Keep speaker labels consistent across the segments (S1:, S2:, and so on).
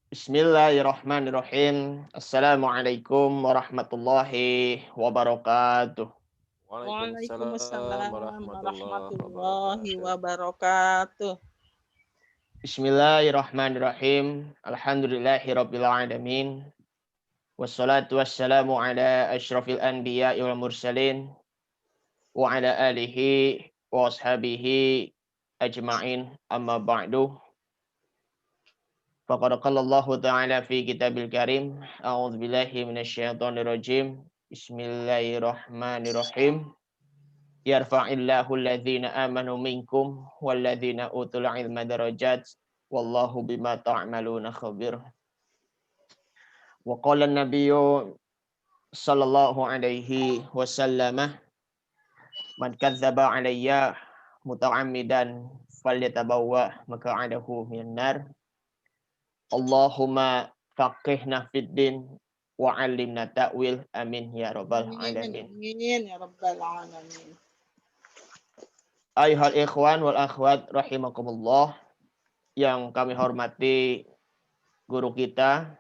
S1: Bismillahirrahmanirrahim. Assalamualaikum warahmatullahi wabarakatuh.
S2: Waalaikumsalam
S3: Waalaikumsalam warahmatullahi
S2: warahmatullahi
S3: wabarakatuh.
S2: wabarakatuh.
S1: Bismillahirrahmanirrahim. Alhamdulillahirabbil alamin. Wassalatu wassalamu ala asyrafil anbiya'i wal mursalin wa ala alihi wa ashabihi ajma'in. Amma ba'du. Faqad qala Allah ta'ala fi kitabil karim. A'udzu billahi minasyaitonir rajim. Bismillahirrahmanirrahim. Yarfa'illahu alladhina amanu minkum walladhina utul ilma darajat wallahu bima ta'maluna khabir. Wa qala an-nabiyyu sallallahu alaihi wasallam man kadzdzaba alayya muta'ammidan falyatabawwa maq'adahu minan nar. Allahumma faqihna fid din wa 'allimna ta'wil amin ya rabbal alamin.
S2: Amin ya rabbal alamin.
S1: Ayuhal ikhwan wal akhwat rahimakumullah, yang kami hormati guru kita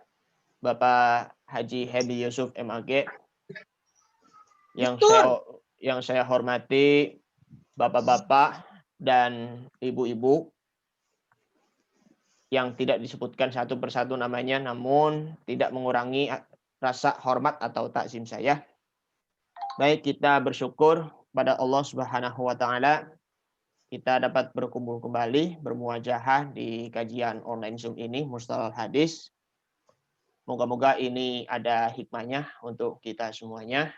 S1: Bapak Haji Hemi Yusuf MAG, yang saya hormati bapak-bapak dan ibu-ibu yang tidak disebutkan satu persatu namanya, namun tidak mengurangi rasa hormat atau takzim saya. Baik, kita bersyukur pada Allah Subhanahu wa taala kita dapat berkumpul kembali, bermuajahah di kajian online Zoom ini, Mustalahul Hadis. Moga-moga ini ada hikmahnya untuk kita semuanya.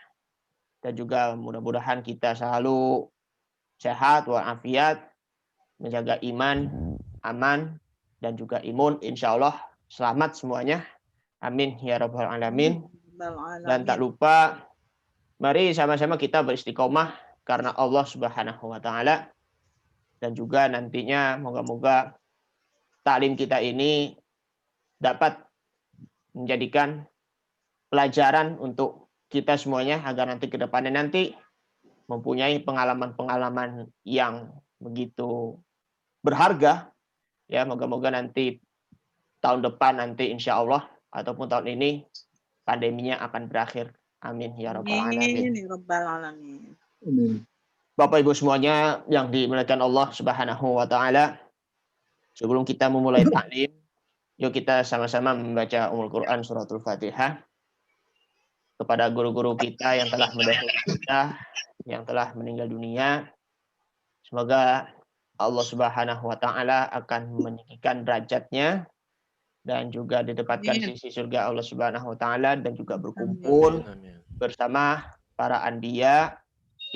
S1: Dan juga mudah-mudahan kita selalu sehat walafiat, menjaga iman, aman, dan juga imun. Insya Allah selamat semuanya. Amin ya rabbal alamin. Dan tak lupa, mari sama-sama kita beristiqomah karena Allah Subhanahu wa taala. Dan juga nantinya moga-moga taklim kita ini dapat menjadikan pelajaran untuk kita semuanya agar nanti ke depannya nanti mempunyai pengalaman-pengalaman yang begitu berharga. Ya, moga-moga nanti tahun depan nanti insya Allah ataupun tahun ini pandeminya akan berakhir. Amin ya rabbal alamin.
S2: Amin ya rabbal alamin.
S1: Bapak Ibu semuanya yang dimuliakan Allah Subhanahu wa taala, sebelum kita memulai taklim, yuk kita sama-sama membaca Ummul Quran suratul Fatihah kepada guru-guru kita yang telah mendahului kita, yang telah meninggal dunia. Semoga Allah Subhanahu wa taala akan meninggikan derajatnya dan juga ditempatkan sisi surga Allah Subhanahu wa taala, dan juga berkumpul bersama para anbiya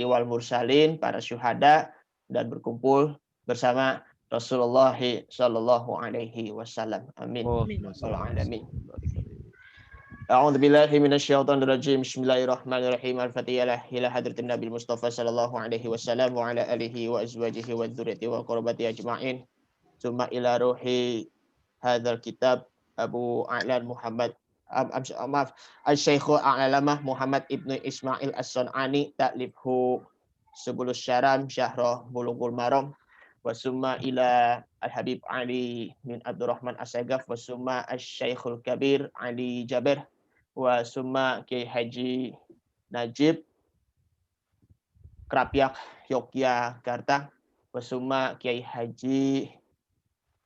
S1: wal mursalin, para syuhada, dan berkumpul bersama Rasulullah sallallahu alaihi wasallam. Amin. Amin. A'udzu billahi minasyaitonir rajim. Bismillahirrahmanirrahim. Al-Fatihah ila hadratin Nabi Mustafa sallallahu alaihi wasallam wa ala alihi wa azwajihi wa dzurriyyati wa qurabati ajma'in. Tsumma ila ruhi hadzal kitab Abu A'lan Muhammad Al-Syeikh Al-Alamah Muhammad Ibnu Ismail As-Sun'ani ta'lifhu Subulus Syaram Syahrah Bulughul Maram, wa summa ila Al-Habib Ali bin Abdurrahman As-Sagaf, wa summa Asy-Syaikhul Kabir Ali Jabir, wa summa Kiai Haji Najib Krapyak Yogyakarta, wa summa Kiai Haji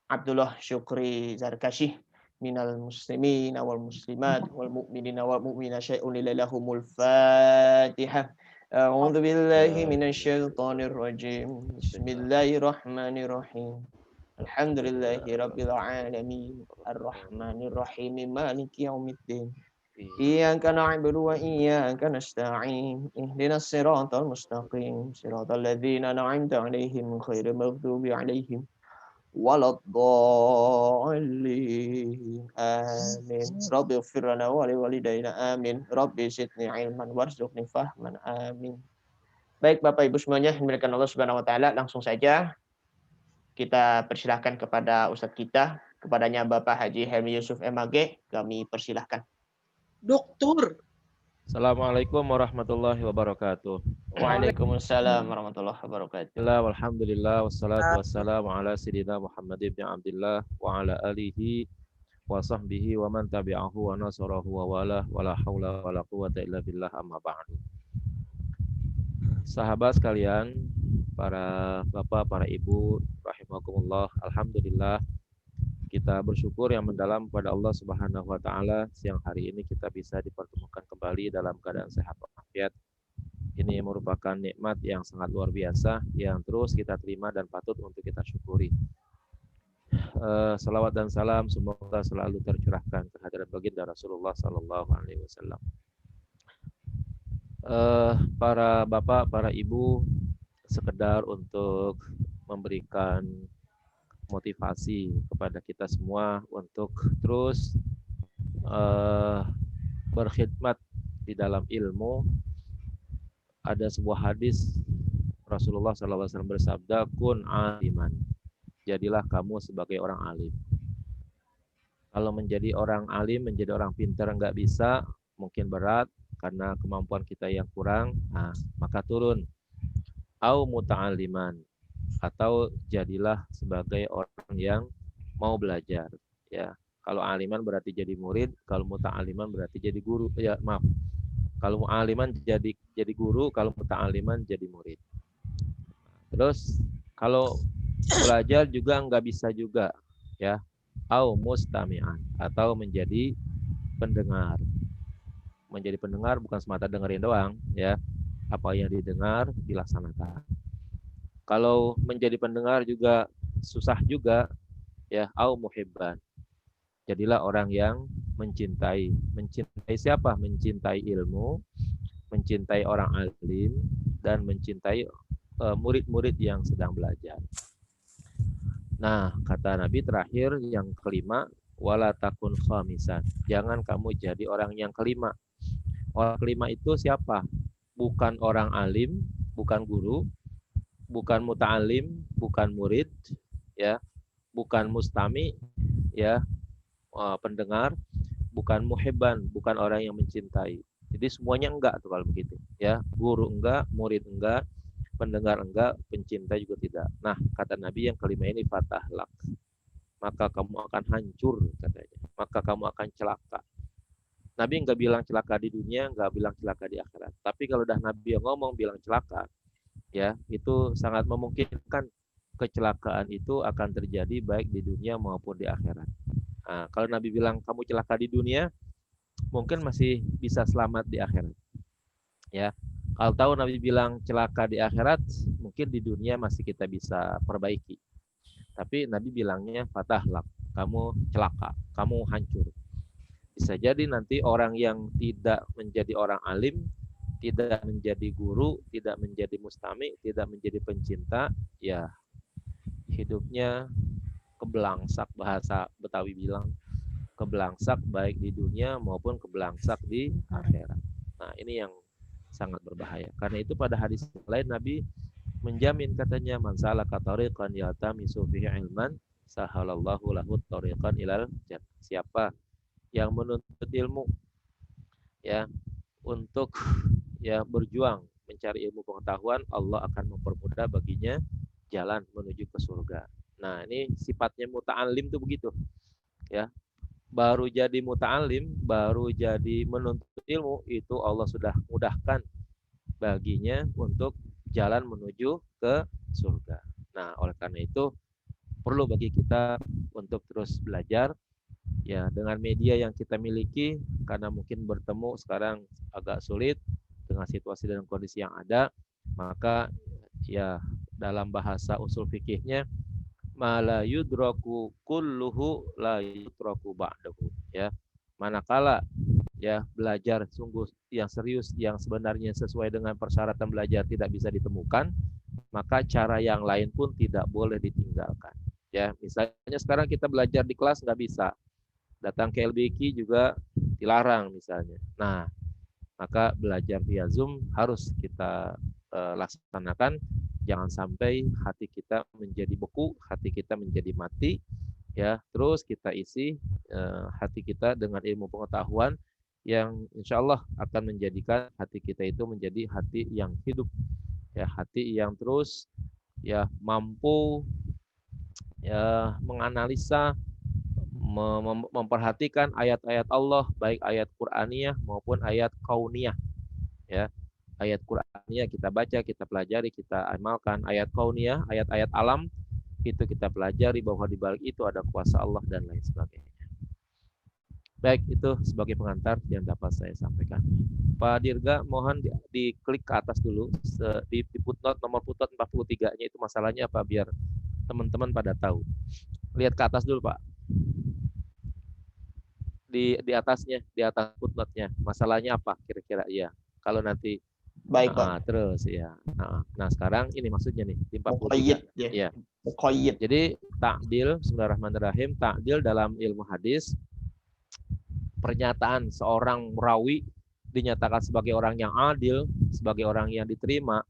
S1: Abdullah Syukri Zarkasyih minal muslimin wal muslimat wal mu'minina wal mu'minat syai'un lillahumul Fatihah. A'udzu billahi minasyaitonir rajim. Bismillahirrahmanirrahim. Alhamdulillahi rabbil alamin. Arrahmanir rahim. Maliki yaumiddin. Iyyaka na'budu wa iyyaka nasta'in. Ihdinas siratal mustaqim. Siratal ladzina an'amta 'alaihim ghairil maghdubi 'alaihim waladhdallin. Amin. Rabbi ighfir lana wa liwalidayna. Amin. Rabbi zidni ilman warzuqni fahman. Amin. Baik Bapak Ibu semuanya yang dimuliakan Allah Subhanahu wa taala, langsung saja kita persilahkan kepada Ustadz kita, kepadanya Bapak Haji Helmi Yusuf MAG, kami persilahkan.
S2: Dokter.
S3: Assalamualaikum warahmatullahi wabarakatuh.
S1: Waalaikumsalam warahmatullahi wabarakatuh.
S3: Bismillah, walhamdulillah, wassalatu wassalamu ala sayyidina Muhammad ibn Abdullah wa ala alihi wa sahbihi wa man tabi'ahu wa nasarahu wa wala wa la hawla wa la quwwata illa billah amma ba'du. Sahabat sekalian, para bapak, para ibu, rahimakumullah, alhamdulillah kita bersyukur yang mendalam kepada Allah Subhanahu wa taala siang hari ini kita bisa dipertemukan kembali dalam keadaan sehat walafiat. Ini merupakan nikmat yang sangat luar biasa yang terus kita terima dan patut untuk kita syukuri. Salawat dan salam semoga selalu tercurahkan kehadiran baginda Rasulullah Sallallahu Alaihi Wasallam. Para bapak, para ibu, sekedar untuk memberikan motivasi kepada kita semua untuk terus berkhidmat di dalam ilmu. Ada sebuah hadis Rasulullah SAW bersabda, kun aliman, jadilah kamu sebagai orang alim. Kalau menjadi orang alim, menjadi orang pintar nggak bisa, mungkin berat karena kemampuan kita yang kurang, maka turun. Au muta'aliman, atau jadilah sebagai orang yang mau belajar. Ya, kalau aliman berarti jadi murid, kalau muta'aliman berarti jadi guru. Ya, maaf. Kalau mu'aliman jadi guru, kalau muta'aliman jadi murid. Terus kalau belajar juga nggak bisa juga, ya. Au mustami'an, atau menjadi pendengar. Menjadi pendengar bukan semata dengerin doang, ya. Apa yang didengar dilaksanakan. Kalau menjadi pendengar juga susah juga, ya. Au muhibban, jadilah orang yang mencintai. Mencintai siapa? Mencintai ilmu, mencintai orang alim, dan mencintai murid-murid yang sedang belajar. Nah, kata Nabi terakhir yang kelima, wala takun khamisan. Jangan kamu jadi orang yang kelima. Orang kelima itu siapa? Bukan orang alim, bukan guru, bukan muta'alim, bukan murid, ya, bukan mustami, ya, pendengar, bukan muhibban, bukan orang yang mencintai. Jadi semuanya enggak tuh kalau begitu, ya. Guru enggak, murid enggak, pendengar enggak, pencinta juga tidak. Nah, kata Nabi yang kelima ini fatahlak. Maka kamu akan hancur katanya. Maka kamu akan celaka. Nabi enggak bilang celaka di dunia, enggak bilang celaka di akhirat. Tapi kalau dah Nabi yang ngomong bilang celaka, ya, itu sangat memungkinkan kecelakaan itu akan terjadi baik di dunia maupun di akhirat. Nah, kalau Nabi bilang kamu celaka di dunia, mungkin masih bisa selamat di akhirat. Ya, kalau tahu Nabi bilang celaka di akhirat, mungkin di dunia masih kita bisa perbaiki. Tapi Nabi bilangnya fatahlak, kamu celaka, kamu hancur. Bisa jadi nanti orang yang tidak menjadi orang alim, tidak menjadi guru, tidak menjadi mustami, tidak menjadi pencinta, ya hidupnya kebelangsak, bahasa Betawi bilang, kebelangsak baik di dunia maupun kebelangsak di akhirat. Nah, ini yang sangat berbahaya. Karena itu pada hadis lain Nabi menjamin katanya, man salaka tariqan yaltamisu fihi ilman sahalallahu lahu tariqan ilal jannah. Siapa yang menuntut ilmu, ya, untuk, ya, berjuang mencari ilmu pengetahuan, Allah akan mempermudah baginya jalan menuju ke surga. Nah, ini sifatnya muta'alim tuh begitu, ya. Baru jadi muta'alim, baru jadi menuntut ilmu, itu Allah sudah mudahkan baginya untuk jalan menuju ke surga. Nah, oleh karena itu perlu bagi kita untuk terus belajar, ya, dengan media yang kita miliki, karena mungkin bertemu sekarang agak sulit dengan situasi dan kondisi yang ada, maka, ya, dalam bahasa usul fikihnya, ma la yudraku kulluhu la yudraku ba'dahu, ya. Manakala, ya, belajar sungguh yang serius, yang sebenarnya sesuai dengan persyaratan belajar tidak bisa ditemukan, maka cara yang lain pun tidak boleh ditinggalkan. Ya, misalnya sekarang kita belajar di kelas nggak bisa, datang ke LBQ juga dilarang misalnya. Nah, maka belajar via Zoom harus kita laksanakan. Jangan sampai hati kita menjadi beku, hati kita menjadi mati, ya. Terus kita isi hati kita dengan ilmu pengetahuan yang insya Allah akan menjadikan hati kita itu menjadi hati yang hidup, ya hati yang terus ya mampu ya menganalisa, memperhatikan ayat-ayat Allah, baik ayat Qur'aniyah maupun ayat kauniyah, ya. Ayat Qur'aniyah kita baca, kita pelajari, kita amalkan. Ayat kauniyah, ayat-ayat alam itu kita pelajari bahwa di balik itu ada kuasa Allah dan lain sebagainya. Baik, itu sebagai pengantar yang dapat saya sampaikan. Pak Dirga, mohon diklik ke atas dulu di footnote, nomor footnote 43-nya itu masalahnya apa biar teman-teman pada tahu. Lihat ke atas dulu, Pak. Di atasnya, di atas footnote-nya. Masalahnya apa kira-kira? Ya. Kalau nanti
S1: Baik, Pak.
S3: terus ya. Nah, sekarang ini maksudnya nih di 43.
S1: Muqayyid, ya.
S3: Ya.
S1: Muqayyid.
S3: Jadi ta'dil, bismillahirrahmanirrahim, ta'dil dalam ilmu hadis, pernyataan seorang rawi dinyatakan sebagai orang yang adil, sebagai orang yang diterima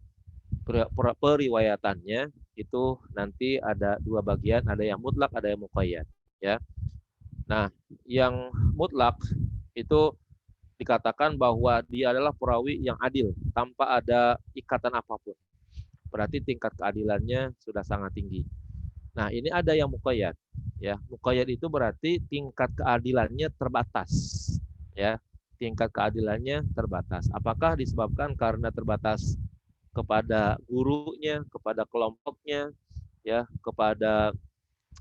S3: periwayatannya, itu nanti ada dua bagian, ada yang mutlak, ada yang muqayyad, ya. Nah, yang mutlak itu dikatakan bahwa dia adalah perawi yang adil tanpa ada ikatan apapun. Berarti tingkat keadilannya sudah sangat tinggi. Nah, ini ada yang muqayyad, ya. Muqayyad itu berarti tingkat keadilannya terbatas, ya. Tingkat keadilannya terbatas. Apakah disebabkan karena terbatas kepada gurunya, kepada kelompoknya, ya, kepada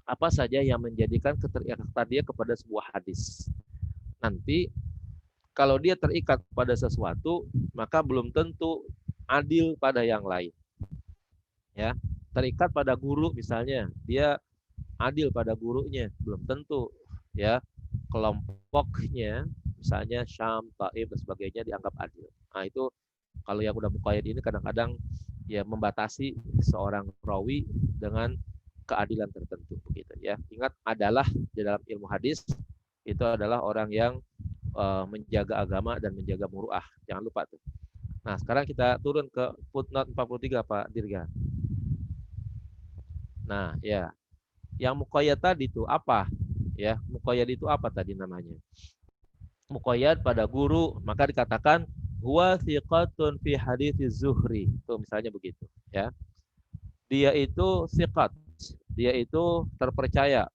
S3: apa saja yang menjadikan keterikatan dia kepada sebuah hadis. Nanti kalau dia terikat pada sesuatu, maka belum tentu adil pada yang lain. Ya, terikat pada guru misalnya, dia adil pada gurunya, belum tentu, ya. Kelompoknya misalnya Syam, Taif dan sebagainya dianggap adil. Nah, itu kalau yang udah muqayyad ini kadang-kadang ya membatasi seorang rawi dengan keadilan tertentu begitu, ya. Ingat, adalah di dalam ilmu hadis itu adalah orang yang menjaga agama dan menjaga muruah. Jangan lupa tuh. Nah, sekarang kita turun ke footnote 43, Pak Dirga. Nah, ya. Yang muqayyad tadi itu apa? Ya, muqayyad itu apa tadi namanya? Muqayyad pada guru, maka dikatakan huwa thiqatun fi hadits Zuhri. Itu misalnya begitu, ya. Dia itu thiqat. Dia itu terpercaya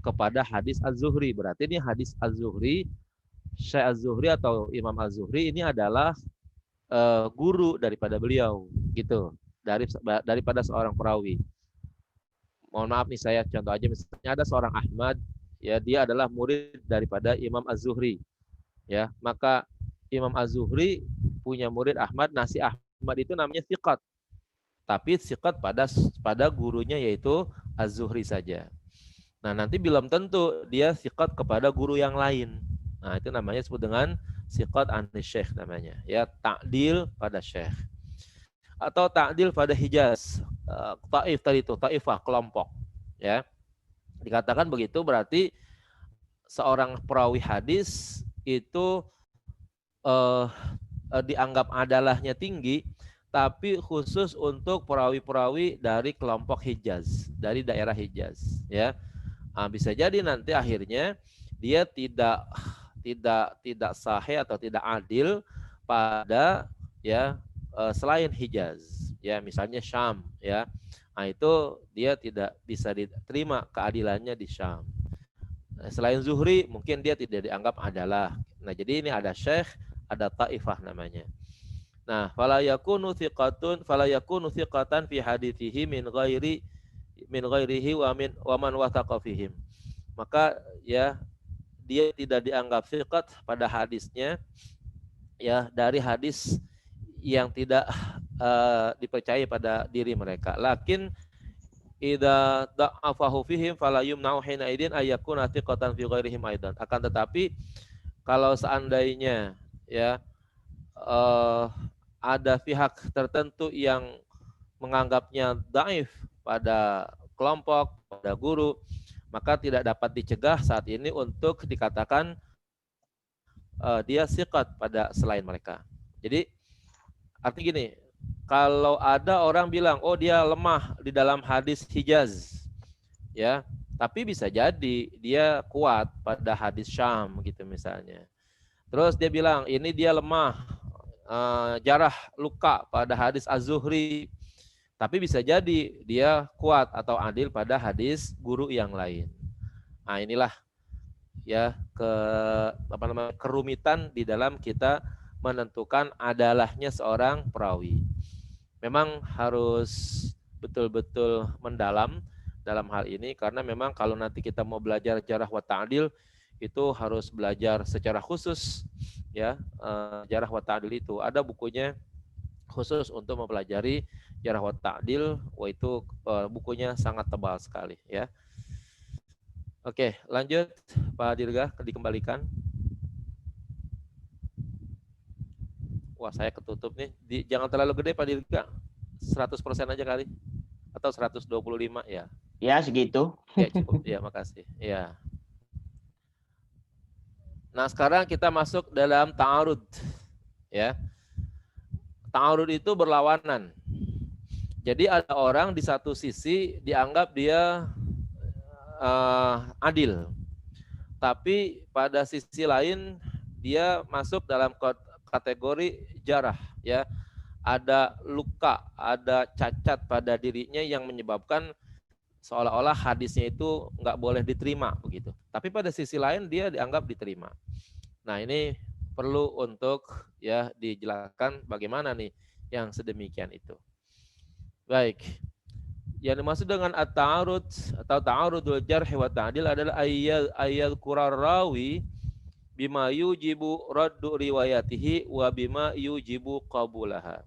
S3: kepada hadis Az-Zuhri. Berarti ini hadis Az-Zuhri, Syekh Az-Zuhri atau Imam Az-Zuhri ini adalah guru daripada beliau, gitu. Daripada seorang perawi. Mohon maaf nih, saya contoh aja, misalnya ada seorang Ahmad, ya, dia adalah murid daripada Imam Az-Zuhri, ya. Maka Imam Az-Zuhri punya murid Ahmad. Nah, si Ahmad itu namanya thiqat, tapi thiqat pada gurunya yaitu Az-Zuhri saja. Nah, nanti belum tentu dia thiqat kepada guru yang lain. Nah, itu namanya disebut dengan thiqat anis syekh namanya, ya, ta'dil pada syekh. Atau ta'dil pada Hijaz, Taif tadi itu, Taifah, kelompok, ya. Dikatakan begitu berarti seorang perawi hadis itu dianggap adalahnya tinggi, tapi khusus untuk perawi-perawi dari kelompok Hijaz, dari daerah Hijaz, ya. Nah, bisa jadi nanti akhirnya dia tidak sahih atau tidak adil pada, ya, selain Hijaz, ya, misalnya Syam, ya. Nah, itu dia tidak bisa diterima keadilannya di Syam. Selain Zuhri mungkin dia tidak dianggap adalah. Nah, jadi ini ada syekh, ada taifah namanya. Nah, fala yakunu thiqatan fi hadithihi min ghairihi wa man wathaqa fihim. Maka, ya, dia tidak dianggap thiqat pada hadisnya, ya, dari hadis yang tidak dipercaya pada diri mereka. Lakin idza da'afahu fihim fala yumna'u hina idin ayyakuna thiqatan fi ghairihim aidan. Akan tetapi kalau seandainya, ya, ada pihak tertentu yang menganggapnya dhaif pada kelompok, pada guru, maka tidak dapat dicegah saat ini untuk dikatakan dia thiqat pada selain mereka. Jadi artinya gini, kalau ada orang bilang, oh dia lemah di dalam hadis Hijaz, ya, tapi bisa jadi dia kuat pada hadis Syam, gitu misalnya. Terus dia bilang ini dia lemah, jarah luka pada hadis Az-Zuhri. Tapi bisa jadi dia kuat atau adil pada hadis guru yang lain. Nah, inilah ya kerumitan di dalam kita menentukan adalahnya seorang perawi. Memang harus betul-betul mendalam dalam hal ini karena memang kalau nanti kita mau belajar jarah wa ta'dil itu harus belajar secara khusus ya. Jarah wa ta'dil itu ada bukunya khusus untuk mempelajari jarah wa ta'dil, itu bukunya sangat tebal sekali ya. Oke, lanjut Pak Dirga, dikembalikan. Wah, saya ketutup nih. Jangan terlalu gede Pak Dirga. 100% aja kali. Atau 125 ya.
S1: Ya, segitu.
S3: Ya, cukup. Ya, makasih. Ya. Nah, sekarang kita masuk dalam ta'arud. Ya. Ta'arud itu berlawanan. Jadi ada orang di satu sisi dianggap dia adil. Tapi pada sisi lain dia masuk dalam kategori jarah ya. Ada luka, ada cacat pada dirinya yang menyebabkan seolah-olah hadisnya itu nggak boleh diterima begitu. Tapi pada sisi lain dia dianggap diterima. Nah, ini perlu untuk ya dijelaskan bagaimana nih yang sedemikian itu. Baik. Yang dimaksud dengan at-ta'arud atau ta'arudul jarh wa ta'dil adalah ayat qurar rawi bima yujibu raddu riwayatihi wa bima yujibu qabulaha.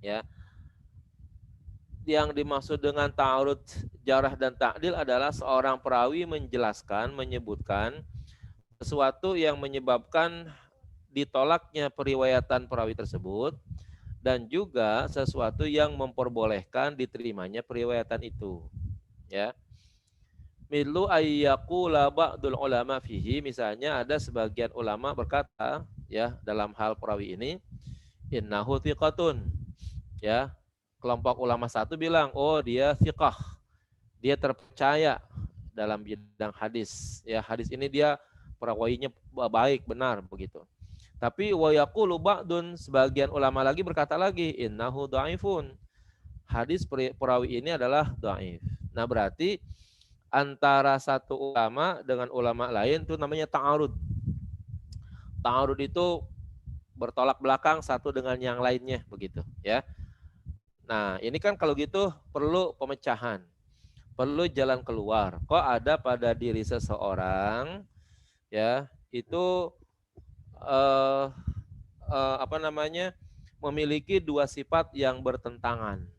S3: Ya. Yang dimaksud dengan ta'arud jarh dan ta'dil adalah seorang perawi menjelaskan, menyebutkan sesuatu yang menyebabkan ditolaknya periwayatan perawi tersebut dan juga sesuatu yang memperbolehkan diterimanya periwayatan itu. Ya. Milu ayyaqula ba'dul ulama fihi, misalnya ada sebagian ulama berkata ya dalam hal perawi ini innahu thiqatun. Ya. Kelompok ulama satu bilang, oh dia thiqah. Dia terpercaya dalam bidang hadis. Ya, hadis ini dia perawinya baik, benar begitu. Tapi wa yaqulu ba'dun, sebagian ulama lagi berkata lagi innahu dhaifun. Hadis perawi ini adalah dhaif. Nah, berarti antara satu ulama dengan ulama lain itu namanya ta'arud. Ta'arud itu bertolak belakang satu dengan yang lainnya begitu, ya. Nah, ini kan kalau gitu perlu pemecahan. Perlu jalan keluar. Kok ada pada diri seseorang ya, itu memiliki dua sifat yang bertentangan,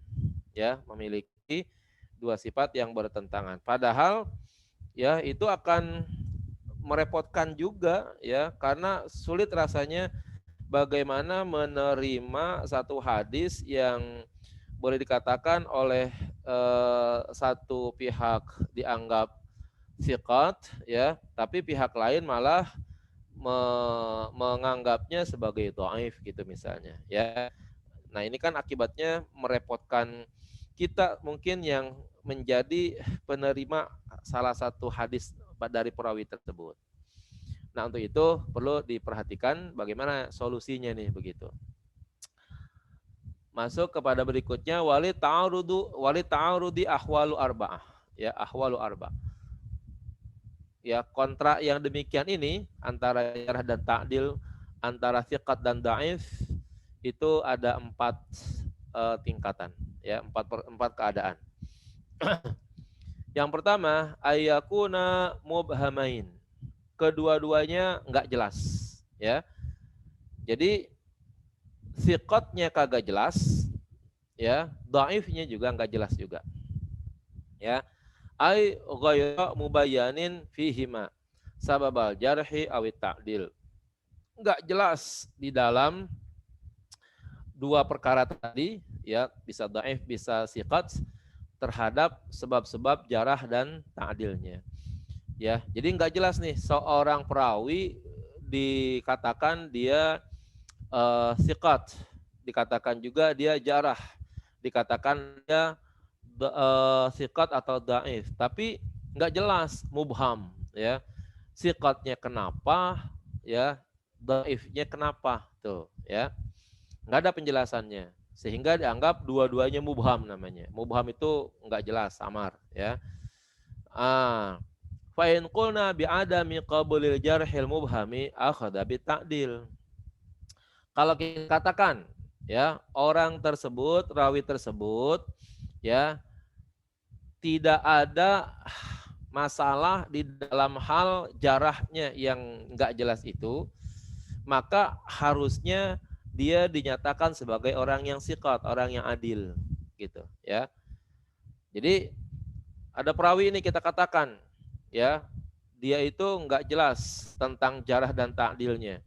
S3: ya, memiliki dua sifat yang bertentangan. Padahal ya itu akan merepotkan juga ya, karena sulit rasanya bagaimana menerima satu hadis yang boleh dikatakan oleh satu pihak dianggap thiqat ya, tapi pihak lain malah menganggapnya sebagai dhaif gitu misalnya ya. Nah, ini kan akibatnya merepotkan kita mungkin yang menjadi penerima salah satu hadis dari perawi tersebut. Nah, untuk itu perlu diperhatikan bagaimana solusinya nih begitu. Masuk kepada berikutnya wali ta'arudi ahwalu arba'ah ya, ahwalu arba'ah. Ya, kontrak yang demikian ini antara jarh dan ta'dil, antara thiqat dan dhaif itu ada 4 tingkatan ya, 4 keadaan. Yang pertama ayyakuna mubhamain, kedua-duanya enggak jelas ya. Jadi thiqatnya kagak jelas ya, dhaifnya juga enggak jelas juga ya. Ai ghayra mubayyanin fihima sababal jarhi awit ta'dil, enggak jelas di dalam dua perkara tadi ya, bisa dhaif bisa thiqat, terhadap sebab-sebab jarah dan ta'dilnya ya. Jadi enggak jelas nih seorang perawi dikatakan dia thiqat, dikatakan juga dia jarah, dikatakan dia thiqat atau dhaif, tapi enggak jelas, mubham ya. Thiqatnya kenapa ya, dhaifnya kenapa tuh ya. Nggak ada penjelasannya sehingga dianggap dua-duanya mubham namanya. Mubham itu nggak jelas, samar ya. Fa in qulna bi adami qabulil jarhil mubhami akhadha bi ta'dil. Kalau kita katakan ya orang tersebut, rawi tersebut ya tidak ada masalah di dalam hal jarahnya yang nggak jelas itu, maka harusnya dia dinyatakan sebagai orang yang siqat, orang yang adil gitu ya. Jadi ada perawi ini kita katakan ya, dia itu nggak jelas tentang jarah dan ta'dilnya.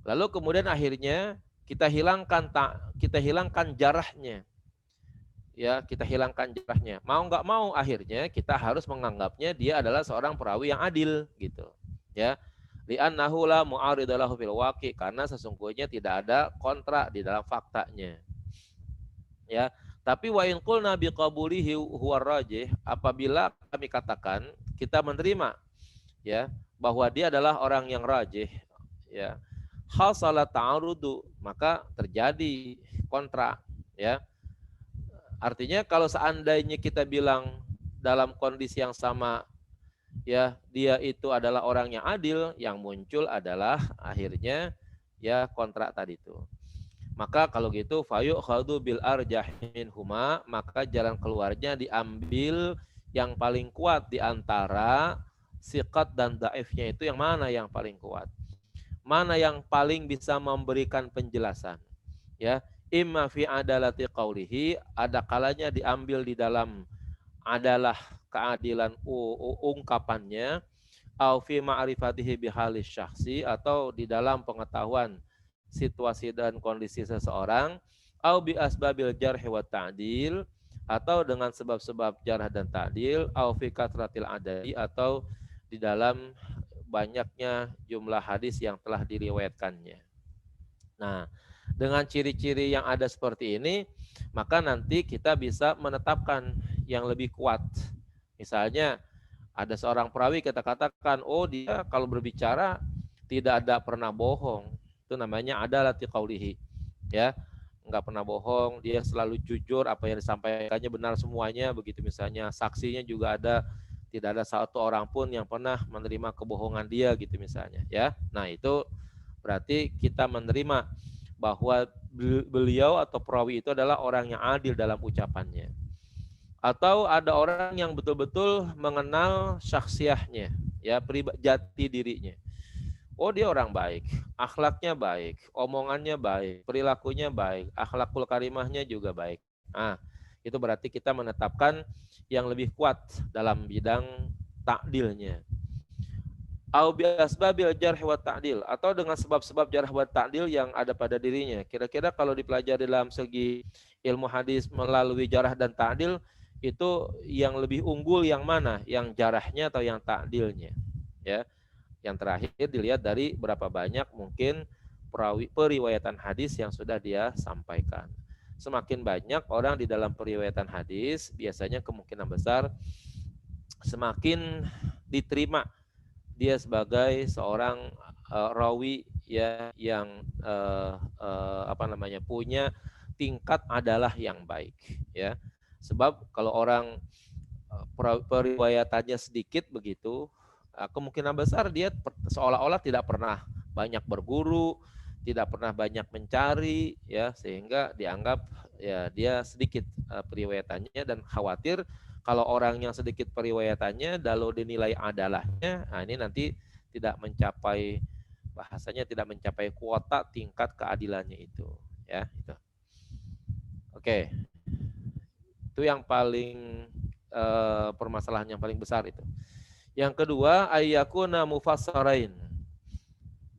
S3: Lalu kemudian akhirnya kita hilangkan jarahnya. Ya, kita hilangkan jarahnya. Mau nggak mau akhirnya kita harus menganggapnya dia adalah seorang perawi yang adil gitu. Ya. Li'annahu la mu'arida lahu fil waqi, karena sesungguhnya tidak ada kontra di dalam faktanya. Ya. Tapi wa in qulna biqabulihi huwa rajih, apabila kami katakan kita menerima ya bahwa dia adalah orang yang rajih ya, hasala ta'arudu, maka terjadi kontra ya. Artinya kalau seandainya kita bilang dalam kondisi yang sama ya dia itu adalah orang yang adil, yang muncul adalah akhirnya ya kontrak tadi itu. Maka kalau gitu fayu'khadhu bil arjah minhuma, maka jalan keluarnya diambil yang paling kuat di antara siqat dan dhaifnya itu yang mana yang paling kuat? Mana yang paling bisa memberikan penjelasan? Ya, imma fi adalati qaulihi, ada kalanya diambil di dalam adalah keadilan ungkapannya, au fi ma'rifatihi bihalis syakhsi, atau di dalam pengetahuan situasi dan kondisi seseorang, au bi asbabil jarh wa ta'dil, atau dengan sebab-sebab jarh dan ta'dil, au fi katratil adai, atau di dalam banyaknya jumlah hadis yang telah diriwayatkannya. Nah, dengan ciri-ciri yang ada seperti ini, maka nanti kita bisa menetapkan yang lebih kuat. Misalnya ada seorang perawi kita katakan, oh dia kalau berbicara tidak ada pernah bohong. Itu namanya adalati qaulihi. Ya, enggak pernah bohong, dia selalu jujur, apa yang disampaikannya benar semuanya, begitu misalnya saksinya juga ada, tidak ada satu orang pun yang pernah menerima kebohongan dia gitu misalnya, ya. Nah, itu berarti kita menerima bahwa beliau atau perawi itu adalah orang yang adil dalam ucapannya. Atau ada orang yang betul-betul mengenal syakhsiahnya, ya, jati dirinya. Oh, dia orang baik, akhlaknya baik, omongannya baik, perilakunya baik, akhlakul karimahnya juga baik. Nah, itu berarti kita menetapkan yang lebih kuat dalam bidang ta'dilnya. Au bi asbabil jarh wa ta'dil, atau dengan sebab-sebab jarh wa ta'dil yang ada pada dirinya. Kira-kira kalau dipelajari dalam segi ilmu hadis melalui jarh dan ta'dil, itu yang lebih unggul yang mana? Yang jarahnya atau yang ta'dilnya? Ya. Yang terakhir dilihat dari berapa banyak mungkin periwayatan hadis yang sudah dia sampaikan. Semakin banyak orang di dalam periwayatan hadis, biasanya kemungkinan besar semakin diterima dia sebagai seorang rawi ya yang punya tingkat adalah yang baik ya. Sebab kalau orang periwayatannya sedikit begitu, kemungkinan besar dia seolah-olah tidak pernah banyak berguru, tidak pernah banyak mencari ya, sehingga dianggap ya dia sedikit periwayatannya, dan khawatir kalau orang yang sedikit periwayatannya lalu dinilai adalahnya, nah ini nanti tidak mencapai, bahasanya tidak mencapai kuota tingkat keadilannya itu ya itu. Oke. Itu yang paling permasalahan yang paling besar itu. Yang kedua, ayyakuna mufassarain.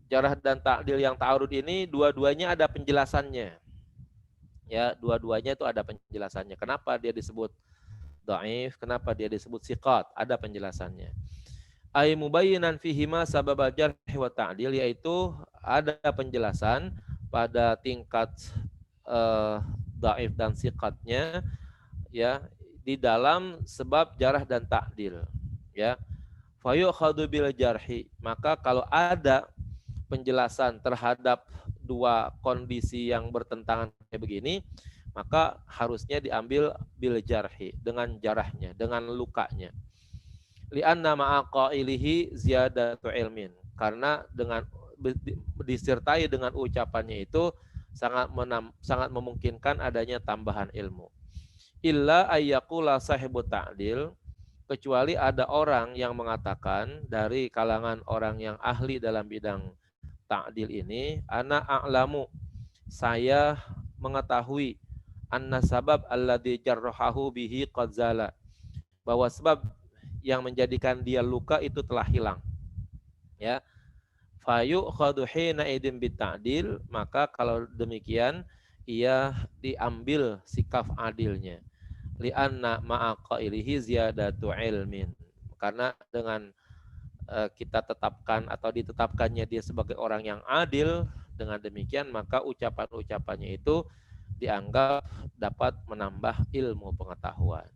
S3: Jarah dan ta'dil yang ta'arud ini dua-duanya ada penjelasannya. Ya, dua-duanya itu ada penjelasannya. Kenapa dia disebut dhaif, kenapa dia disebut siqat? Ada penjelasannya. Ay mubayyinan fihima sabab jarh wa ta'dil, yaitu ada penjelasan pada tingkat dhaif dan siqatnya ya di dalam sebab jarah dan ta'dil ya. Fayu'khadhu bil jarhi, maka kalau ada penjelasan terhadap dua kondisi yang bertentangan kayak begini, maka harusnya diambil bil jarhi, dengan jarahnya, dengan lukanya. Li'anna ma'a qailihi ziyadatu ilmin. Karena dengan disertai dengan ucapannya itu sangat memungkinkan adanya tambahan ilmu. Illa ayyaqula sahibu ta'dil, kecuali ada orang yang mengatakan dari kalangan orang yang ahli dalam bidang ta'dil ini, ana a'lamu, saya mengetahui, anna sabab alladhi jarrahahu bihi qad zala, bahwa sebab yang menjadikan dia luka itu telah hilang. Ya. Fayu'khadhu hina idin bita'dil, maka kalau demikian ia diambil sikap adilnya. Li'anna ma'a qailihi ziyadatu ilmin. Karena dengan kita tetapkan atau ditetapkannya dia sebagai orang yang adil, dengan demikian maka ucapan-ucapannya itu dianggap dapat menambah ilmu pengetahuan.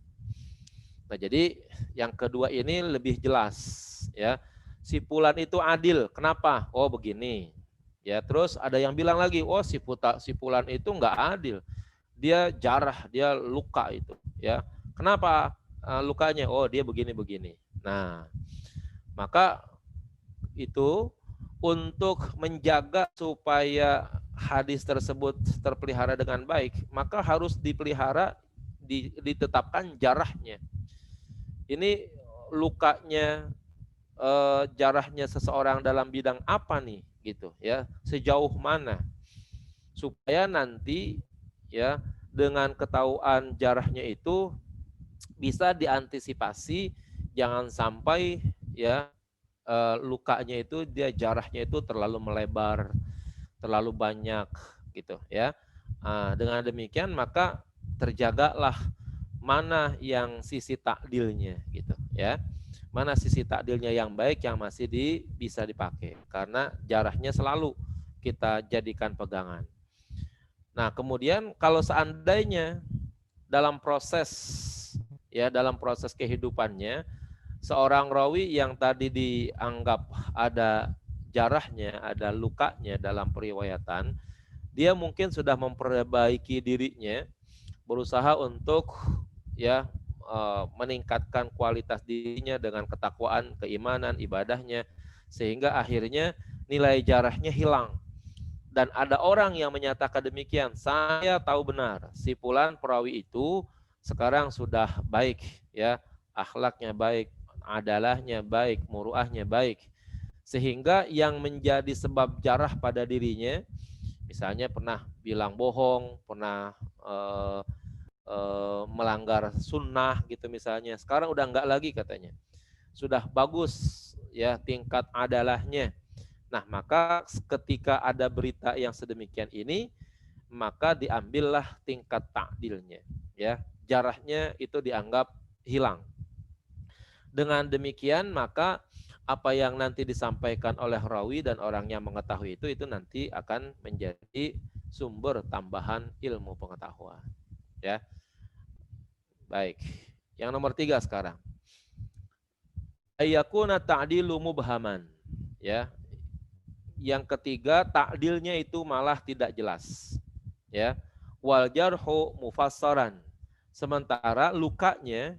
S3: Nah, jadi yang kedua ini lebih jelas, ya. Si fulan itu adil. Kenapa? Oh, begini. Ya, terus ada yang bilang lagi, oh si fulan itu enggak adil. Dia jarah, dia luka itu, ya. Kenapa lukanya? Oh, dia begini-begini. Nah, maka itu untuk menjaga supaya hadis tersebut terpelihara dengan baik, maka harus dipelihara, ditetapkan jarahnya. Ini lukanya, jarahnya seseorang dalam bidang apa nih, gitu ya, sejauh mana, supaya nanti ya dengan ketahuan jarahnya itu bisa diantisipasi, jangan sampai ya lukanya itu jarahnya itu terlalu melebar, terlalu banyak gitu ya. Dengan demikian maka terjagalah mana yang sisi takdilnya gitu ya. Mana sisi takdilnya yang baik yang masih bisa dipakai, karena jarahnya selalu kita jadikan pegangan. Nah, kemudian kalau seandainya dalam proses kehidupannya seorang rawi yang tadi dianggap ada jarahnya, ada lukanya dalam periwayatan, dia mungkin sudah memperbaiki dirinya, berusaha untuk ya meningkatkan kualitas dirinya dengan ketakwaan, keimanan, ibadahnya, sehingga akhirnya nilai jarahnya hilang. Dan ada orang yang menyatakan demikian, saya tahu benar si fulan perawi itu sekarang sudah baik, ya, akhlaknya baik, adalahnya baik, muruahnya baik, sehingga yang menjadi sebab jarah pada dirinya, misalnya pernah bilang bohong, pernah melanggar sunnah gitu misalnya, sekarang udah enggak lagi katanya, sudah bagus ya tingkat adalahnya. Nah, maka ketika ada berita yang sedemikian ini, maka diambillah tingkat takdilnya, ya, jarahnya itu dianggap hilang. Dengan demikian maka apa yang nanti disampaikan oleh rawi dan orang yang mengetahui itu nanti akan menjadi sumber tambahan ilmu pengetahuan, ya. Baik, yang nomor 3 sekarang. Ayyakuna ta'dilu mubhaman, ya. Yang ketiga, takdilnya itu malah tidak jelas, ya. Wal jarhu mufassaran, sementara lukanya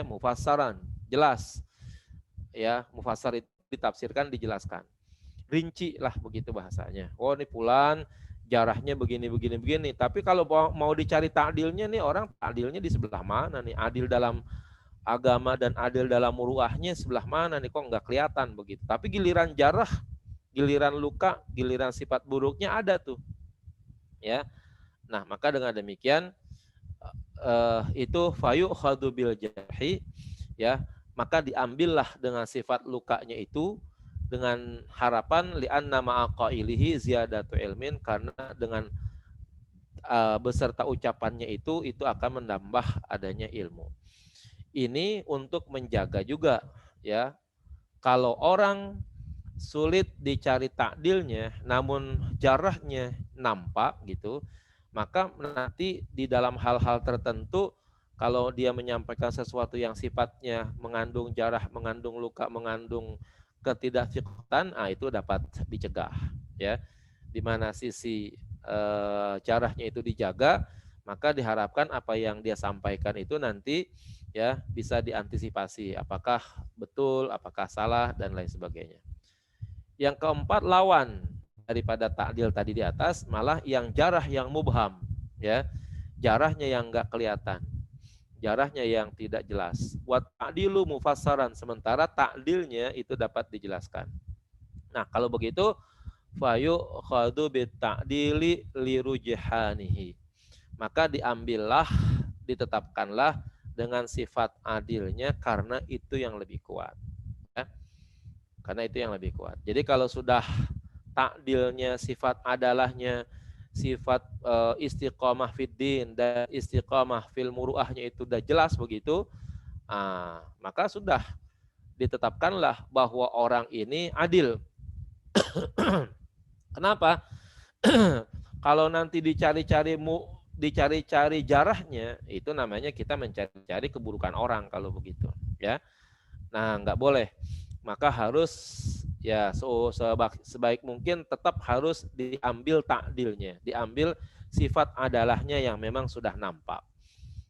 S3: mufassaran, jelas, ya. Mufassar itu ditafsirkan, dijelaskan, rinci lah begitu bahasanya. Oh, ini fulan jarahnya begini, tapi kalau mau dicari takdilnya nih, orang takdilnya di sebelah mana nih, adil dalam agama dan adil dalam muruahnya sebelah mana nih, kok nggak kelihatan begitu. Tapi giliran jarah, giliran luka, giliran sifat buruknya ada tuh, ya. Nah, maka dengan demikian itu fayu'khadhu bil jarhi, ya, maka diambillah dengan sifat lukanya itu, dengan harapan li'anna ma'a qailihi ziyadatu ilmin, karena dengan beserta ucapannya itu akan menambah adanya ilmu. Ini untuk menjaga juga, ya, kalau orang sulit dicari takdilnya namun jarahnya nampak gitu, maka nanti di dalam hal-hal tertentu kalau dia menyampaikan sesuatu yang sifatnya mengandung jarah, mengandung luka, mengandung ketidaksiqatan, itu dapat dicegah, ya. Di mana sisi jarahnya itu dijaga, maka diharapkan apa yang dia sampaikan itu nanti ya bisa diantisipasi apakah betul, apakah salah dan lain sebagainya. Yang keempat, lawan daripada ta'dil tadi di atas malah yang jarah yang mubham, ya. Jarahnya yang enggak kelihatan. Jarahnya yang tidak jelas. Wa ta'dilu mufassaran, sementara ta'dilnya itu dapat dijelaskan. Nah, kalau begitu fayu khadu bit ta'dili lirujhanihi. Maka diambillah, ditetapkanlah dengan sifat adilnya karena itu yang lebih kuat. Ya. Karena itu yang lebih kuat. Jadi kalau sudah takdilnya, sifat adalahnya, sifat istiqomah fiddin dan istiqomah fil muruahnya itu sudah jelas begitu, maka sudah ditetapkanlah bahwa orang ini adil. Kenapa? Kalau nanti dicari-cari jarahnya, itu namanya kita mencari-cari keburukan orang kalau begitu, ya. Nah, nggak boleh. Maka harus ya sebaik mungkin tetap harus diambil takdilnya, diambil sifat adalahnya yang memang sudah nampak.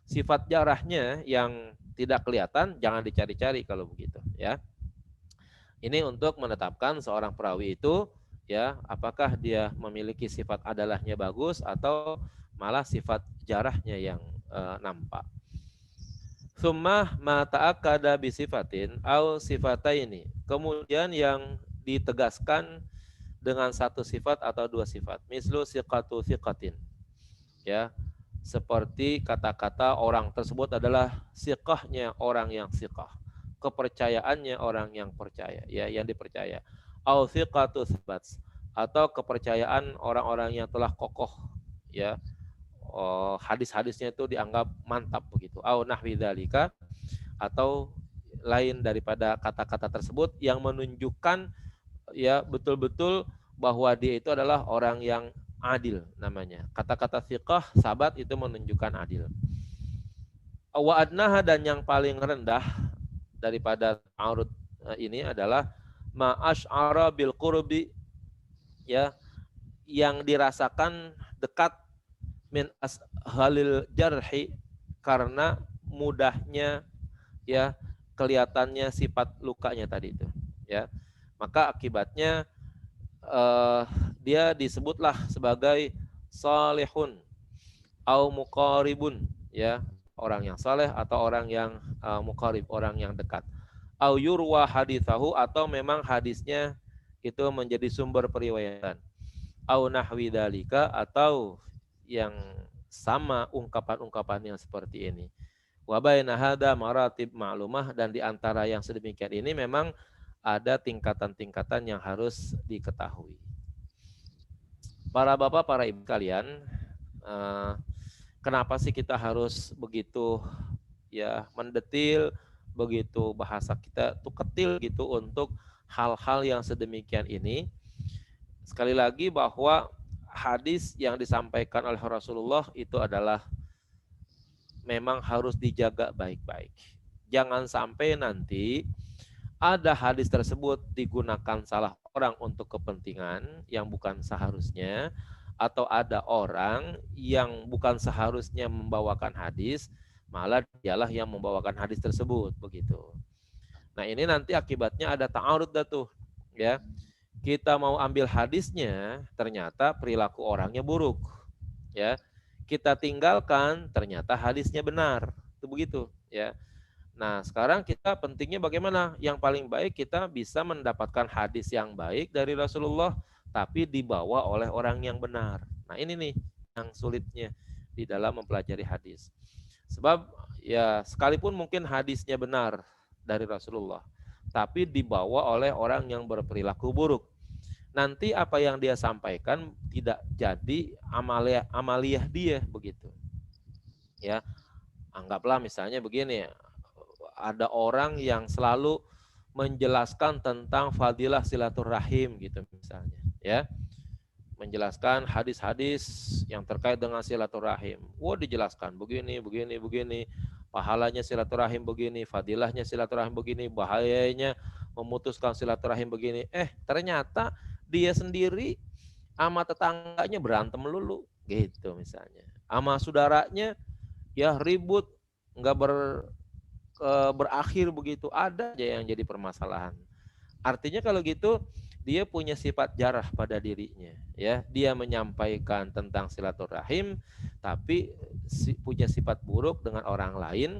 S3: Sifat jarahnya yang tidak kelihatan jangan dicari-cari kalau begitu, ya. Ini untuk menetapkan seorang perawi itu ya apakah dia memiliki sifat adalahnya bagus atau malah sifat jarahnya yang nampak. Summa ma ta'akkada bi sifatin au sifataini. Kemudian yang ditegaskan dengan satu sifat atau dua sifat. Mislu siqatu siqatin. Ya. Seperti kata-kata orang tersebut adalah siqahnya orang yang siqah. Kepercayaannya orang yang percaya, ya, yang dipercaya. Au siqatu sibats, atau kepercayaan orang-orang yang telah kokoh, ya. Hadis-hadisnya itu dianggap mantap begitu. Au nahwi dzalika, atau lain daripada kata-kata tersebut yang menunjukkan ya betul-betul bahwa dia itu adalah orang yang adil namanya. Kata-kata thiqah, sabat itu menunjukkan adil. Wa adnaha, dan yang paling rendah daripada ta'arud ini adalah ma'asy'ara bil qurbi, ya, yang dirasakan dekat min ashalil jarhi, karena mudahnya ya kelihatannya sifat lukanya tadi itu, ya. Maka akibatnya dia disebutlah sebagai salihun au muqaribun, ya, orang yang saleh atau orang yang muqarib, orang yang dekat. Au yurwa hadithahu, atau memang hadisnya itu menjadi sumber periwayatan. Au nahwi dzalika, atau yang sama ungkapan-ungkapan yang seperti ini. Wa baina hadza maratib ma'lumah, dan di antara yang sedemikian ini memang ada tingkatan-tingkatan yang harus diketahui. Para bapak, para ibu kalian, kenapa sih kita harus begitu ya mendetil, begitu bahasa kita tuh ketil gitu untuk hal-hal yang sedemikian ini? Sekali lagi bahwa hadis yang disampaikan oleh Rasulullah itu adalah memang harus dijaga baik-baik. Jangan sampai nanti ada hadis tersebut digunakan salah orang untuk kepentingan yang bukan seharusnya, atau ada orang yang bukan seharusnya membawakan hadis, malah dialah yang membawakan hadis tersebut begitu. Nah, ini nanti akibatnya ada ta'arud tuh, ya. Kita mau ambil hadisnya, ternyata perilaku orangnya buruk, ya. Kita tinggalkan, ternyata hadisnya benar, itu begitu, ya. Nah, sekarang kita pentingnya bagaimana? Yang paling baik kita bisa mendapatkan hadis yang baik dari Rasulullah, tapi dibawa oleh orang yang benar. Nah, ini nih yang sulitnya di dalam mempelajari hadis. Sebab ya sekalipun mungkin hadisnya benar dari Rasulullah, tapi dibawa oleh orang yang berperilaku buruk. Nanti apa yang dia sampaikan tidak jadi amaliyah dia begitu. Ya, anggaplah misalnya begini, ada orang yang selalu menjelaskan tentang fadilah silaturahim gitu misalnya, ya. Menjelaskan hadis-hadis yang terkait dengan silaturahim. Wah, dijelaskan begini. pahalanya silaturahim begini, fadilahnya silaturahim begini, bahayanya memutuskan silaturahim begini. Ternyata dia sendiri sama tetangganya berantem melulu gitu misalnya. Sama saudaranya ya ribut, nggak berakhir begitu, ada aja yang jadi permasalahan. Artinya kalau gitu dia punya sifat jarah pada dirinya, ya. Dia menyampaikan tentang silaturahim, tapi punya sifat buruk dengan orang lain,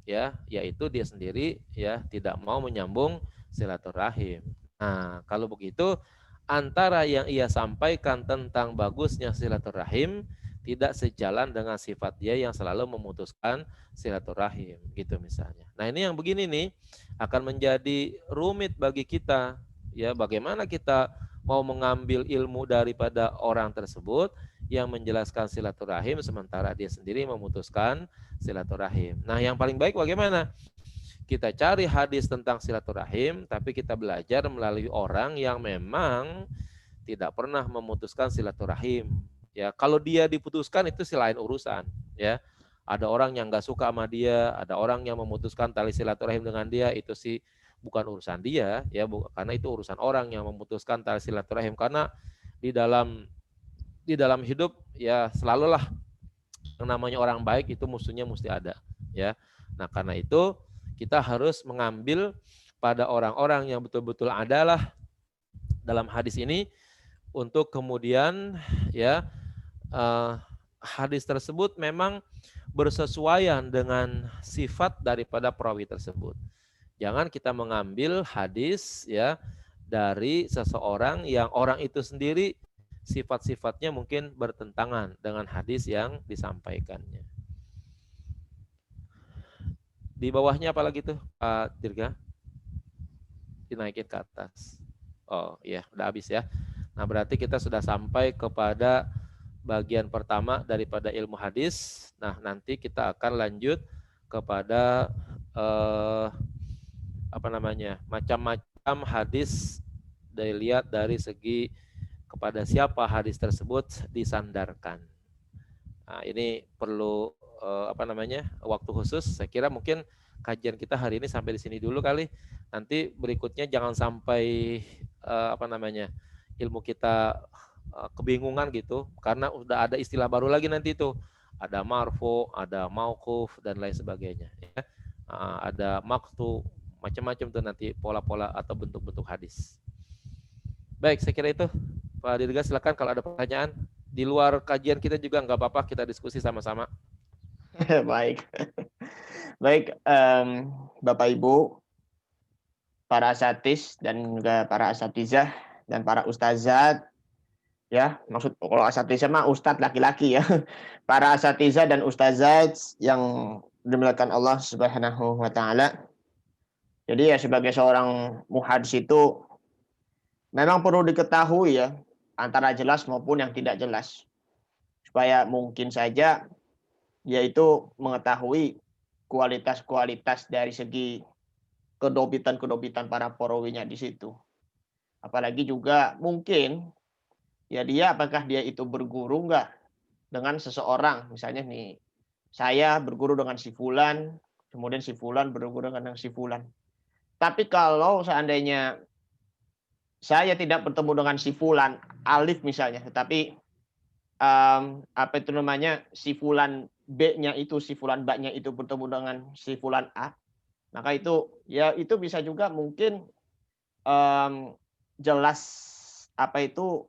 S3: ya, yaitu dia sendiri, ya, tidak mau menyambung silaturahim. Nah, kalau begitu antara yang ia sampaikan tentang bagusnya silaturahim tidak sejalan dengan sifat dia yang selalu memutuskan silaturahim, gitu misalnya. Nah, ini yang begini nih akan menjadi rumit bagi kita, ya, bagaimana kita mau mengambil ilmu daripada orang tersebut yang menjelaskan silaturahim sementara dia sendiri memutuskan silaturahim. Nah, yang paling baik bagaimana? Kita cari hadis tentang silaturahim, tapi kita belajar melalui orang yang memang tidak pernah memutuskan silaturahim. Ya, kalau dia diputuskan itu lain urusan, ya. Ada orang yang nggak suka sama dia, ada orang yang memutuskan tali silaturahim dengan dia, itu sih bukan urusan dia, ya, karena itu urusan orang yang memutuskan tali silaturahim. Karena di dalam hidup ya selalulah yang namanya orang baik itu musuhnya mesti ada, ya. Nah, karena itu kita harus mengambil pada orang-orang yang betul-betul adalah dalam hadis ini untuk kemudian, ya, hadis tersebut memang bersesuaian dengan sifat daripada perawi tersebut. Jangan kita mengambil hadis, ya, dari seseorang yang orang itu sendiri sifat-sifatnya mungkin bertentangan dengan hadis yang disampaikannya. Di bawahnya apalagi tuh, Pak Dirga? Dinaikin ke atas. Oh iya, udah habis ya. Nah, berarti kita sudah sampai kepada bagian pertama daripada ilmu hadis. Nah, nanti kita akan lanjut kepada macam-macam hadis, dilihat dari segi kepada siapa hadis tersebut disandarkan. Nah, ini perlu waktu khusus. Saya kira mungkin kajian kita hari ini sampai di sini dulu kali. Nanti berikutnya jangan sampai ilmu kita kebingungan gitu, karena udah ada istilah baru lagi nanti itu. Ada marfu, ada mauquf dan lain sebagainya, ya. Ada maqtu, macam-macam tuh nanti pola-pola atau bentuk-bentuk hadis. Baik, saya kira itu. Pak Dirga, silakan kalau ada pertanyaan. Di luar kajian kita juga nggak apa-apa, kita diskusi sama-sama.
S1: Baik. Baik, Bapak Ibu, para asatis dan juga para asatizah dan para ustazat, ya, maksud kalau asatizah mah ustadz laki-laki, ya. Para asatizah dan ustazat yang dimuliakan Allah Subhanahu wa taala. Jadi ya sebagai seorang muhadis itu memang perlu diketahui, ya, antara jelas maupun yang tidak jelas. Supaya mungkin saja yaitu mengetahui kualitas-kualitas dari segi kedobitan-kedobitan para perawinya di situ. Apalagi juga mungkin ya apakah dia itu berguru enggak dengan seseorang. Misalnya nih, saya berguru dengan si fulan, kemudian si fulan berguru dengan si fulan. Tapi kalau seandainya saya tidak bertemu dengan si fulan alif misalnya, tetapi si fulan B-nya itu, si fulan ba-nya itu bertemu dengan si fulan A, maka itu ya itu bisa juga mungkin jelas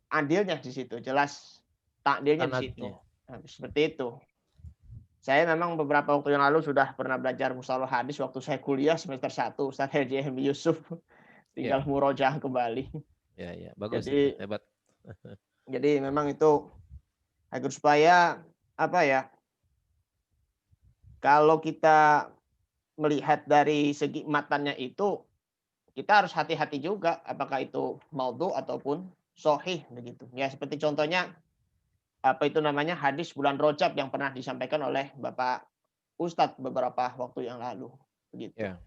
S1: adilnya di situ, jelas takdirnya di situ. Nah, seperti itu. Saya memang beberapa waktu yang lalu sudah pernah belajar mustalah hadis waktu saya kuliah semester 1, Ustaz Haji Yusuf. Tinggal murojaah kembali.
S3: Ya, bagus.
S1: Jadi,
S3: hebat.
S1: Jadi memang itu agar supaya kalau kita melihat dari segi matannya itu, kita harus hati-hati juga apakah itu maudhu ataupun sahih begitu. Ya, seperti contohnya hadis bulan Rajab yang pernah disampaikan oleh Bapak Ustadz beberapa waktu yang lalu begitu.
S3: Ya.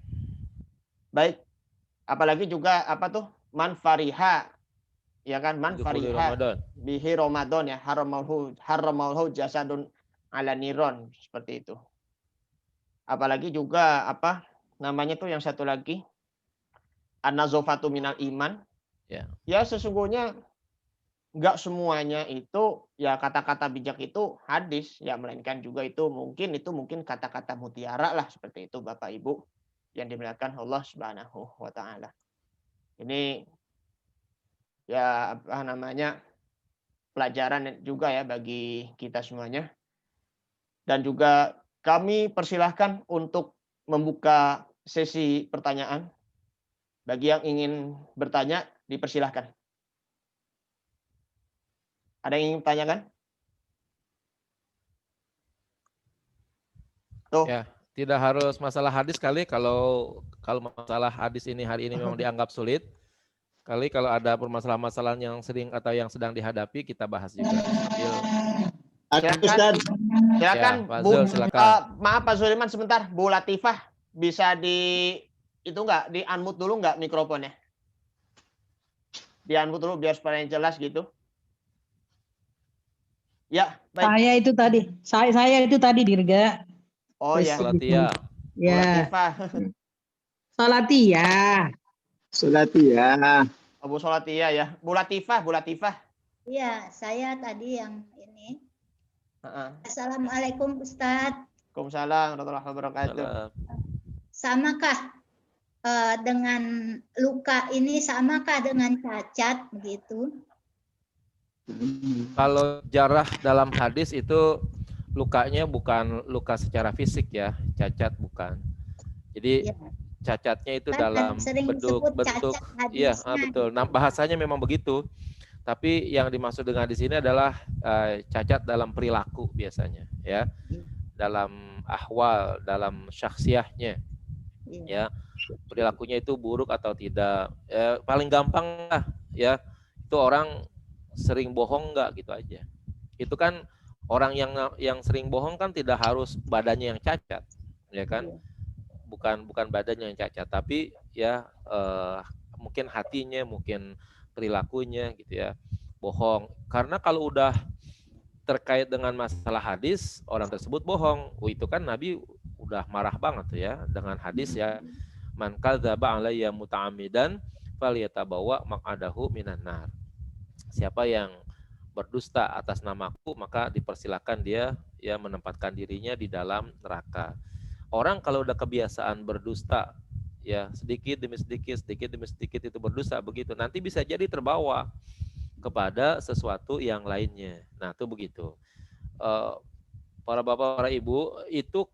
S1: Baik. Apalagi juga man fariha, ya kan, man fariha bihi Ramadan, ya, haramalhu jasadun ala niron, seperti itu. Apalagi juga apa namanya tuh yang satu lagi, an-nazafatu minal iman.
S3: Ya.
S1: Ya sesungguhnya nggak semuanya itu ya kata-kata bijak itu hadis, ya melainkan juga itu mungkin kata-kata mutiara lah seperti itu Bapak Ibu yang dimuliakan Allah Subhanahu wa taala. Ini ya apa namanya pelajaran juga ya bagi kita semuanya. Dan juga kami persilahkan untuk membuka sesi pertanyaan. Bagi yang ingin bertanya dipersilahkan. Ada yang ingin bertanyakan? Tuh.
S3: Ya, tidak harus masalah hadis kali, kalau masalah hadis ini hari ini memang dianggap sulit. Kali kalau ada permasalahan-permasalahan yang sering atau yang sedang dihadapi, kita bahas juga sambil.
S1: Silakan. Silakan
S3: Ya, Pak
S1: Bu.
S3: Zul, silakan.
S1: Maaf Pak Suliman sebentar. Bu Latifah bisa di unmute dulu nggak mikrofonnya? Di unmute dulu biar supaya jelas gitu. Ya, baik.
S4: Saya itu tadi Dirga.
S1: Oh ya.
S3: Salatia.
S1: Bu Latifah.
S5: Solatia.
S1: Oh, Bu Solatia ya. Bu Latifah.
S6: Iya, saya tadi yang ini.
S1: Heeh.
S6: Assalamualaikum Ustadz.
S1: Waalaikumsalam warahmatullahi wabarakatuh.
S3: Salam.
S6: Samakah dengan luka ini, samakah dengan cacat begitu?
S3: Kalau jarah dalam hadis itu lukanya bukan luka secara fisik ya, cacat bukan. Jadi
S6: Ya.
S3: cacatnya itu
S6: Kan
S3: dalam
S6: sering
S3: bentuk
S6: disebut cacat
S3: iya,
S6: hadisnya.
S3: betul. Nah, bahasanya memang begitu. Tapi yang dimaksud dengan di sini adalah cacat dalam perilaku biasanya, ya. Dalam ahwal, dalam syakhsiahnya, ya. Perilakunya itu buruk atau tidak. Paling gampang lah, ya. Itu orang sering bohong nggak gitu aja. Itu kan orang yang sering bohong kan tidak harus badannya yang cacat, ya kan? Bukan badannya yang cacat, tapi ya mungkin hatinya, mungkin perilakunya gitu ya, bohong. Karena kalau udah terkait dengan masalah hadis, orang tersebut bohong. Itu kan Nabi udah marah banget tuh ya dengan hadis ya. Man kadzaba alayya muta'ammidan falyatabawa maq'adahu minan nar. Siapa yang berdusta atas namaku, maka dipersilakan dia ya menempatkan dirinya di dalam neraka. Orang kalau udah kebiasaan berdusta, ya sedikit demi sedikit itu berdusta begitu, nanti bisa jadi terbawa kepada sesuatu yang lainnya. Nah, itu begitu. Para bapak, para ibu, itu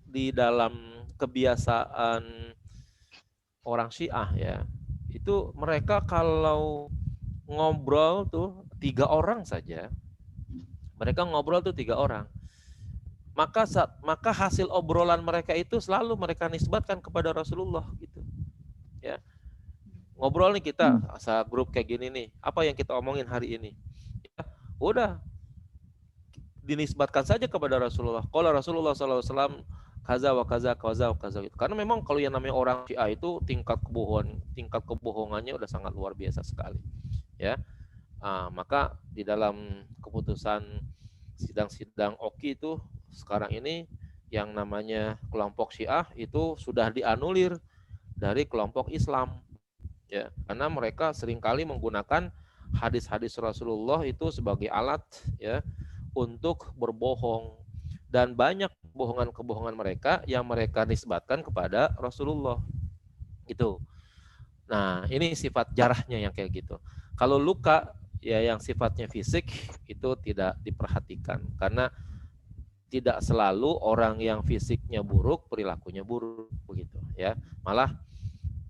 S3: di dalam kebiasaan orang Syiah ya, itu mereka kalau ngobrol tuh 3 orang saja, mereka ngobrol tuh 3 orang. Maka hasil obrolan mereka itu selalu mereka nisbatkan kepada Rasulullah gitu. Ya. Ngobrol nih kita, grup kayak gini nih, apa yang kita omongin hari ini? Ya, udah dinisbatkan saja kepada Rasulullah. Qala Rasulullah SAW kaza wa kaza gitu. Karena memang kalau yang namanya orang Syiah itu tingkat kebohongannya udah sangat luar biasa sekali. Ya. Maka di dalam keputusan sidang-sidang OKI itu sekarang ini yang namanya kelompok Syiah itu sudah dianulir dari kelompok Islam, ya, karena mereka seringkali menggunakan hadis-hadis Rasulullah itu sebagai alat ya untuk berbohong, dan banyak kebohongan mereka yang mereka nisbatkan kepada Rasulullah itu. Nah, ini sifat jarahnya yang kayak gitu. Kalau luka ya yang sifatnya fisik itu tidak diperhatikan, karena tidak selalu orang yang fisiknya buruk perilakunya buruk begitu ya. Malah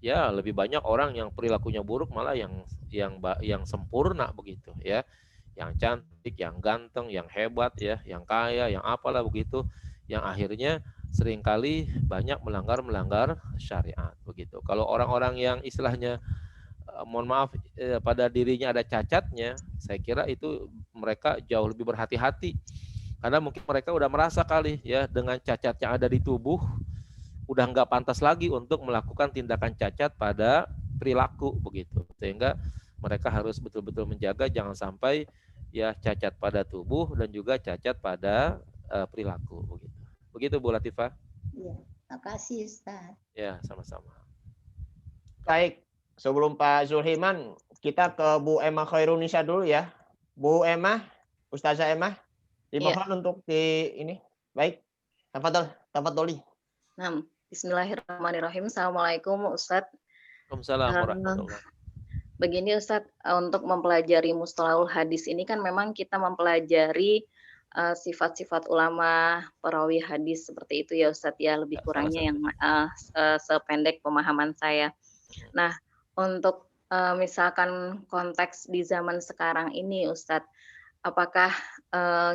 S3: ya lebih banyak orang yang perilakunya buruk malah yang sempurna begitu ya. Yang cantik, yang ganteng, yang hebat ya, yang kaya, yang apalah begitu, yang akhirnya seringkali banyak melanggar syariat begitu. Kalau orang-orang yang istilahnya mohon maaf pada dirinya ada cacatnya, saya kira itu mereka jauh lebih berhati-hati. Karena mungkin mereka udah merasa kali ya dengan cacat yang ada di tubuh udah nggak pantas lagi untuk melakukan tindakan cacat pada perilaku begitu. Sehingga mereka harus betul-betul menjaga jangan sampai ya cacat pada tubuh dan juga cacat pada perilaku begitu. Begitu Bu Latifah.
S6: Iya, makasih Ustaz.
S3: Ya, sama-sama.
S1: Baik, sebelum Pak Zulhiman, kita ke Bu Emma Khairunisa dulu ya. Bu Emma, Ustazah Emma, dimohon untuk ini. Baik, tafadhol,
S5: Nah, bismillahirrahmanirrahim. Assalamualaikum Ustadz.
S3: Waalaikumsalam warahmatullahi.
S5: Begini Ustadz, untuk mempelajari mustalahul hadis ini kan memang kita mempelajari sifat-sifat ulama perawi hadis seperti itu ya Ustadz ya, lebih
S3: Ya,
S5: kurangnya
S3: salah
S5: yang sependek pemahaman saya. Nah, untuk misalkan konteks di zaman sekarang ini Ustadz, apakah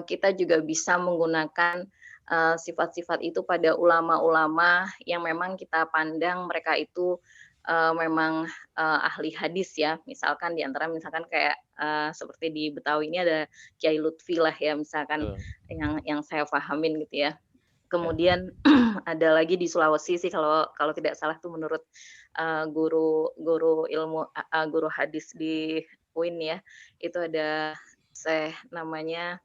S5: kita juga bisa menggunakan sifat-sifat itu pada ulama-ulama yang memang kita pandang mereka itu memang ahli hadis ya, misalkan di antara misalkan kayak seperti di Betawi ini ada Kiai Lutfi lah ya, misalkan yang saya pahamin gitu ya. Kemudian ada lagi di Sulawesi sih kalau tidak salah tuh menurut guru ilmu guru hadis di UIN ya, itu ada namanya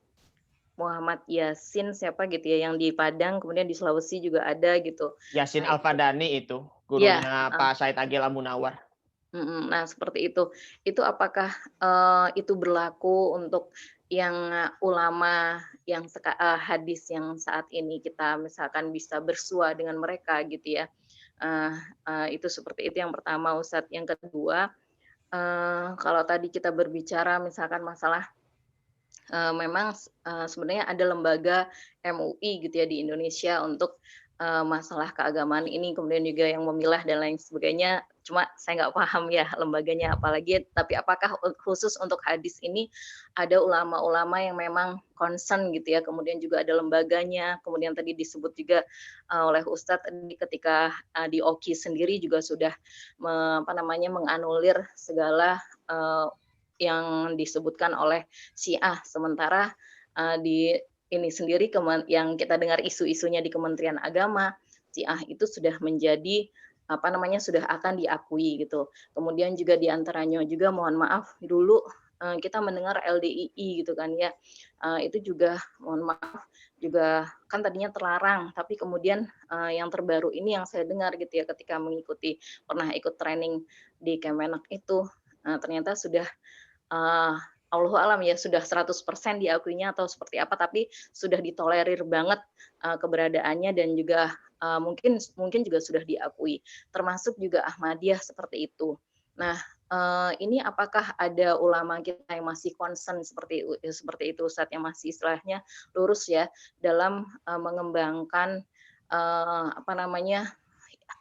S5: Muhammad Yasin siapa gitu ya yang di Padang, kemudian di Sulawesi juga ada gitu.
S1: Yasin
S5: Nah,
S1: Al-Fadani itu, gurunya Pak Said Agil Amunawar.
S5: Nah, seperti itu. Itu apakah itu berlaku untuk yang ulama yang hadis yang saat ini kita misalkan bisa bersua dengan mereka gitu ya. Itu seperti itu yang pertama Ustadz. Yang kedua, kalau tadi kita berbicara misalkan masalah memang sebenarnya ada lembaga MUI gitu ya di Indonesia untuk masalah keagamaan ini, kemudian juga yang memilah dan lain sebagainya. Cuma saya nggak paham ya lembaganya apalagi, tapi apakah khusus untuk hadis ini ada ulama-ulama yang memang concern gitu ya, kemudian juga ada lembaganya, kemudian tadi disebut juga oleh Ustadz ketika di OKI sendiri juga sudah menganulir segala yang disebutkan oleh Syiah, sementara di ini sendiri yang kita dengar isu-isunya di Kementerian Agama, Syiah itu sudah menjadi sudah akan diakui gitu. Kemudian juga diantaranya juga mohon maaf dulu kita mendengar LDII gitu kan ya, itu juga mohon maaf juga kan tadinya terlarang, tapi kemudian yang terbaru ini yang saya dengar gitu ya ketika pernah ikut training di Kemenak itu ternyata sudah Allahu alam ya sudah 100% diakuinya atau seperti apa, tapi sudah ditolerir banget keberadaannya dan juga mungkin juga sudah diakui, termasuk juga Ahmadiyah seperti itu. Nah, ini apakah ada ulama kita yang masih concern seperti itu Ustadz, yang masih istilahnya lurus ya dalam mengembangkan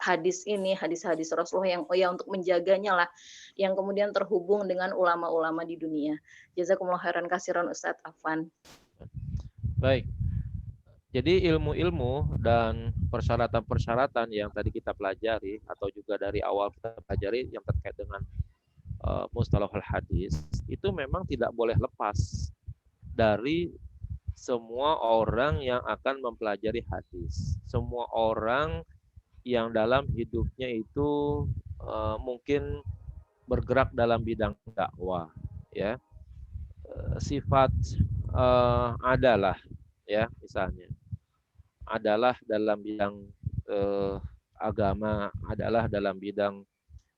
S5: hadis-hadis Rasulullah yang untuk menjaganya lah, yang kemudian terhubung dengan ulama-ulama di dunia. Jazakumullah khairan katsiran Ustadz Afwan.
S3: Baik. Jadi ilmu-ilmu dan persyaratan-persyaratan yang tadi kita pelajari atau juga dari awal kita pelajari yang terkait dengan mustalahul hadis itu memang tidak boleh lepas dari semua orang yang akan mempelajari hadis. Semua orang yang dalam hidupnya itu mungkin bergerak dalam bidang dakwah, ya, sifat adalah, ya, misalnya adalah dalam bidang agama, adalah dalam bidang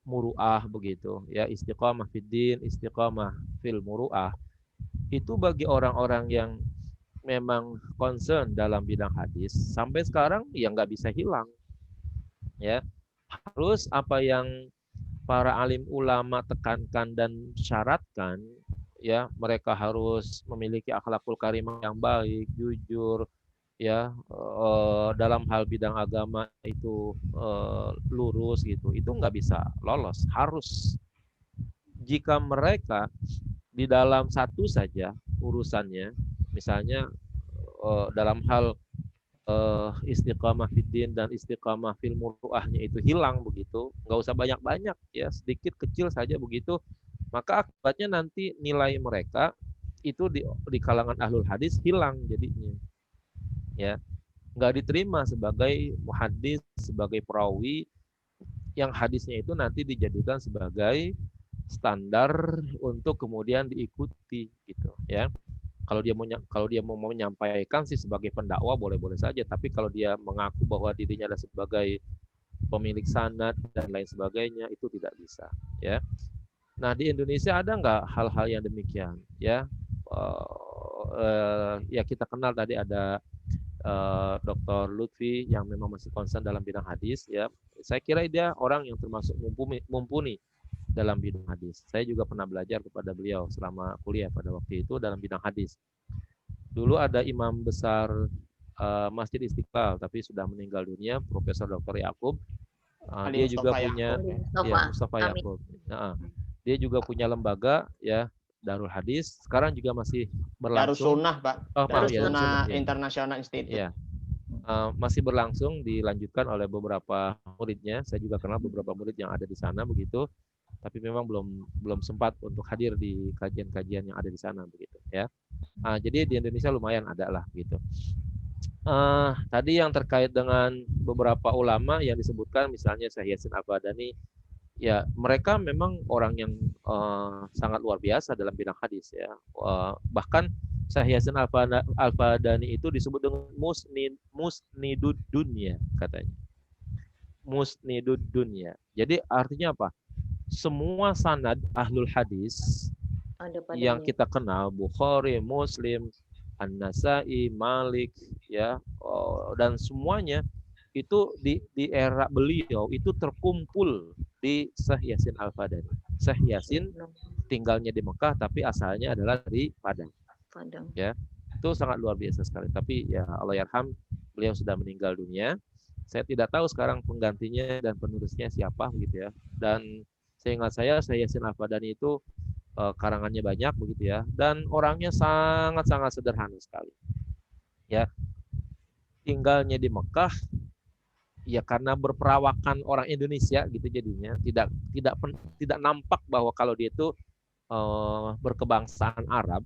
S3: muru'ah begitu, ya, istiqamah fiddin, istiqamah fil muru'ah. Itu bagi orang-orang yang memang concern dalam bidang hadis sampai sekarang ya nggak bisa hilang. Ya, harus apa yang para alim ulama tekankan dan syaratkan, ya, mereka harus memiliki akhlakul karimah yang baik, jujur, ya, dalam hal bidang agama itu lurus gitu, itu nggak bisa lolos. Harus, jika mereka di dalam satu saja urusannya, misalnya dalam hal istiqamah fiddin dan istiqamah fil muru'ahnya itu hilang begitu, nggak usah banyak-banyak ya, sedikit kecil saja begitu, maka akibatnya nanti nilai mereka itu di kalangan ahlul hadis hilang jadinya, ya, nggak diterima sebagai muhaddis, sebagai perawi yang hadisnya itu nanti dijadikan sebagai standar untuk kemudian diikuti gitu, ya. Kalau dia mau menyampaikan sih sebagai pendakwah boleh-boleh saja, tapi kalau dia mengaku bahwa dirinya adalah sebagai pemilik sanad dan lain sebagainya itu tidak bisa, ya. Nah, di Indonesia ada nggak hal-hal yang demikian, ya? Ya kita kenal tadi ada Dr. Lutfi yang memang masih concern dalam bidang hadis, ya. Saya kira dia orang yang termasuk mumpuni dalam bidang hadis. Saya juga pernah belajar kepada beliau selama kuliah pada waktu itu dalam bidang hadis. Dulu ada imam besar Masjid Istiqlal, tapi sudah meninggal dunia, Profesor Dr. Yakub. Dia juga punya Mustafa Yakub. Dia juga punya lembaga, ya, Darul Hadis. Sekarang juga masih berlangsung.
S1: Darussunnah, Pak. Darussunnah International Institute.
S3: Ya. Masih berlangsung, dilanjutkan oleh beberapa muridnya. Saya juga kenal beberapa murid yang ada di sana begitu. Tapi memang belum sempat untuk hadir di kajian-kajian yang ada di sana begitu, ya. Jadi di Indonesia lumayan ada lah gitu. Tadi yang terkait dengan beberapa ulama yang disebutkan, misalnya Syekh Yasin Al-Badani, ya mereka memang orang yang sangat luar biasa dalam bidang hadis, ya. Bahkan Syekh Yasin Al-Badani itu disebut dengan musnidud dunya katanya. Musnidud dunya. Jadi artinya apa? Semua sanad ahlul hadis yang kita kenal, Bukhari, Muslim, An-Nasai, Malik, ya, dan semuanya itu di era beliau itu terkumpul di Syekh Yasin Al-Badani. Syekh Yasin tinggalnya di Mekah tapi asalnya adalah dari Padang. Ya, itu sangat luar biasa sekali. Tapi ya Allah yarham, beliau sudah meninggal dunia. Saya tidak tahu sekarang penggantinya dan penerusnya siapa begitu ya. Dan seingat saya Syekh Yasin Al-Badani itu karangannya banyak begitu ya, dan orangnya sangat-sangat sederhana sekali. Ya, tinggalnya di Mekah ya karena berperawakan orang Indonesia gitu, jadinya tidak nampak bahwa kalau dia itu berkebangsaan Arab,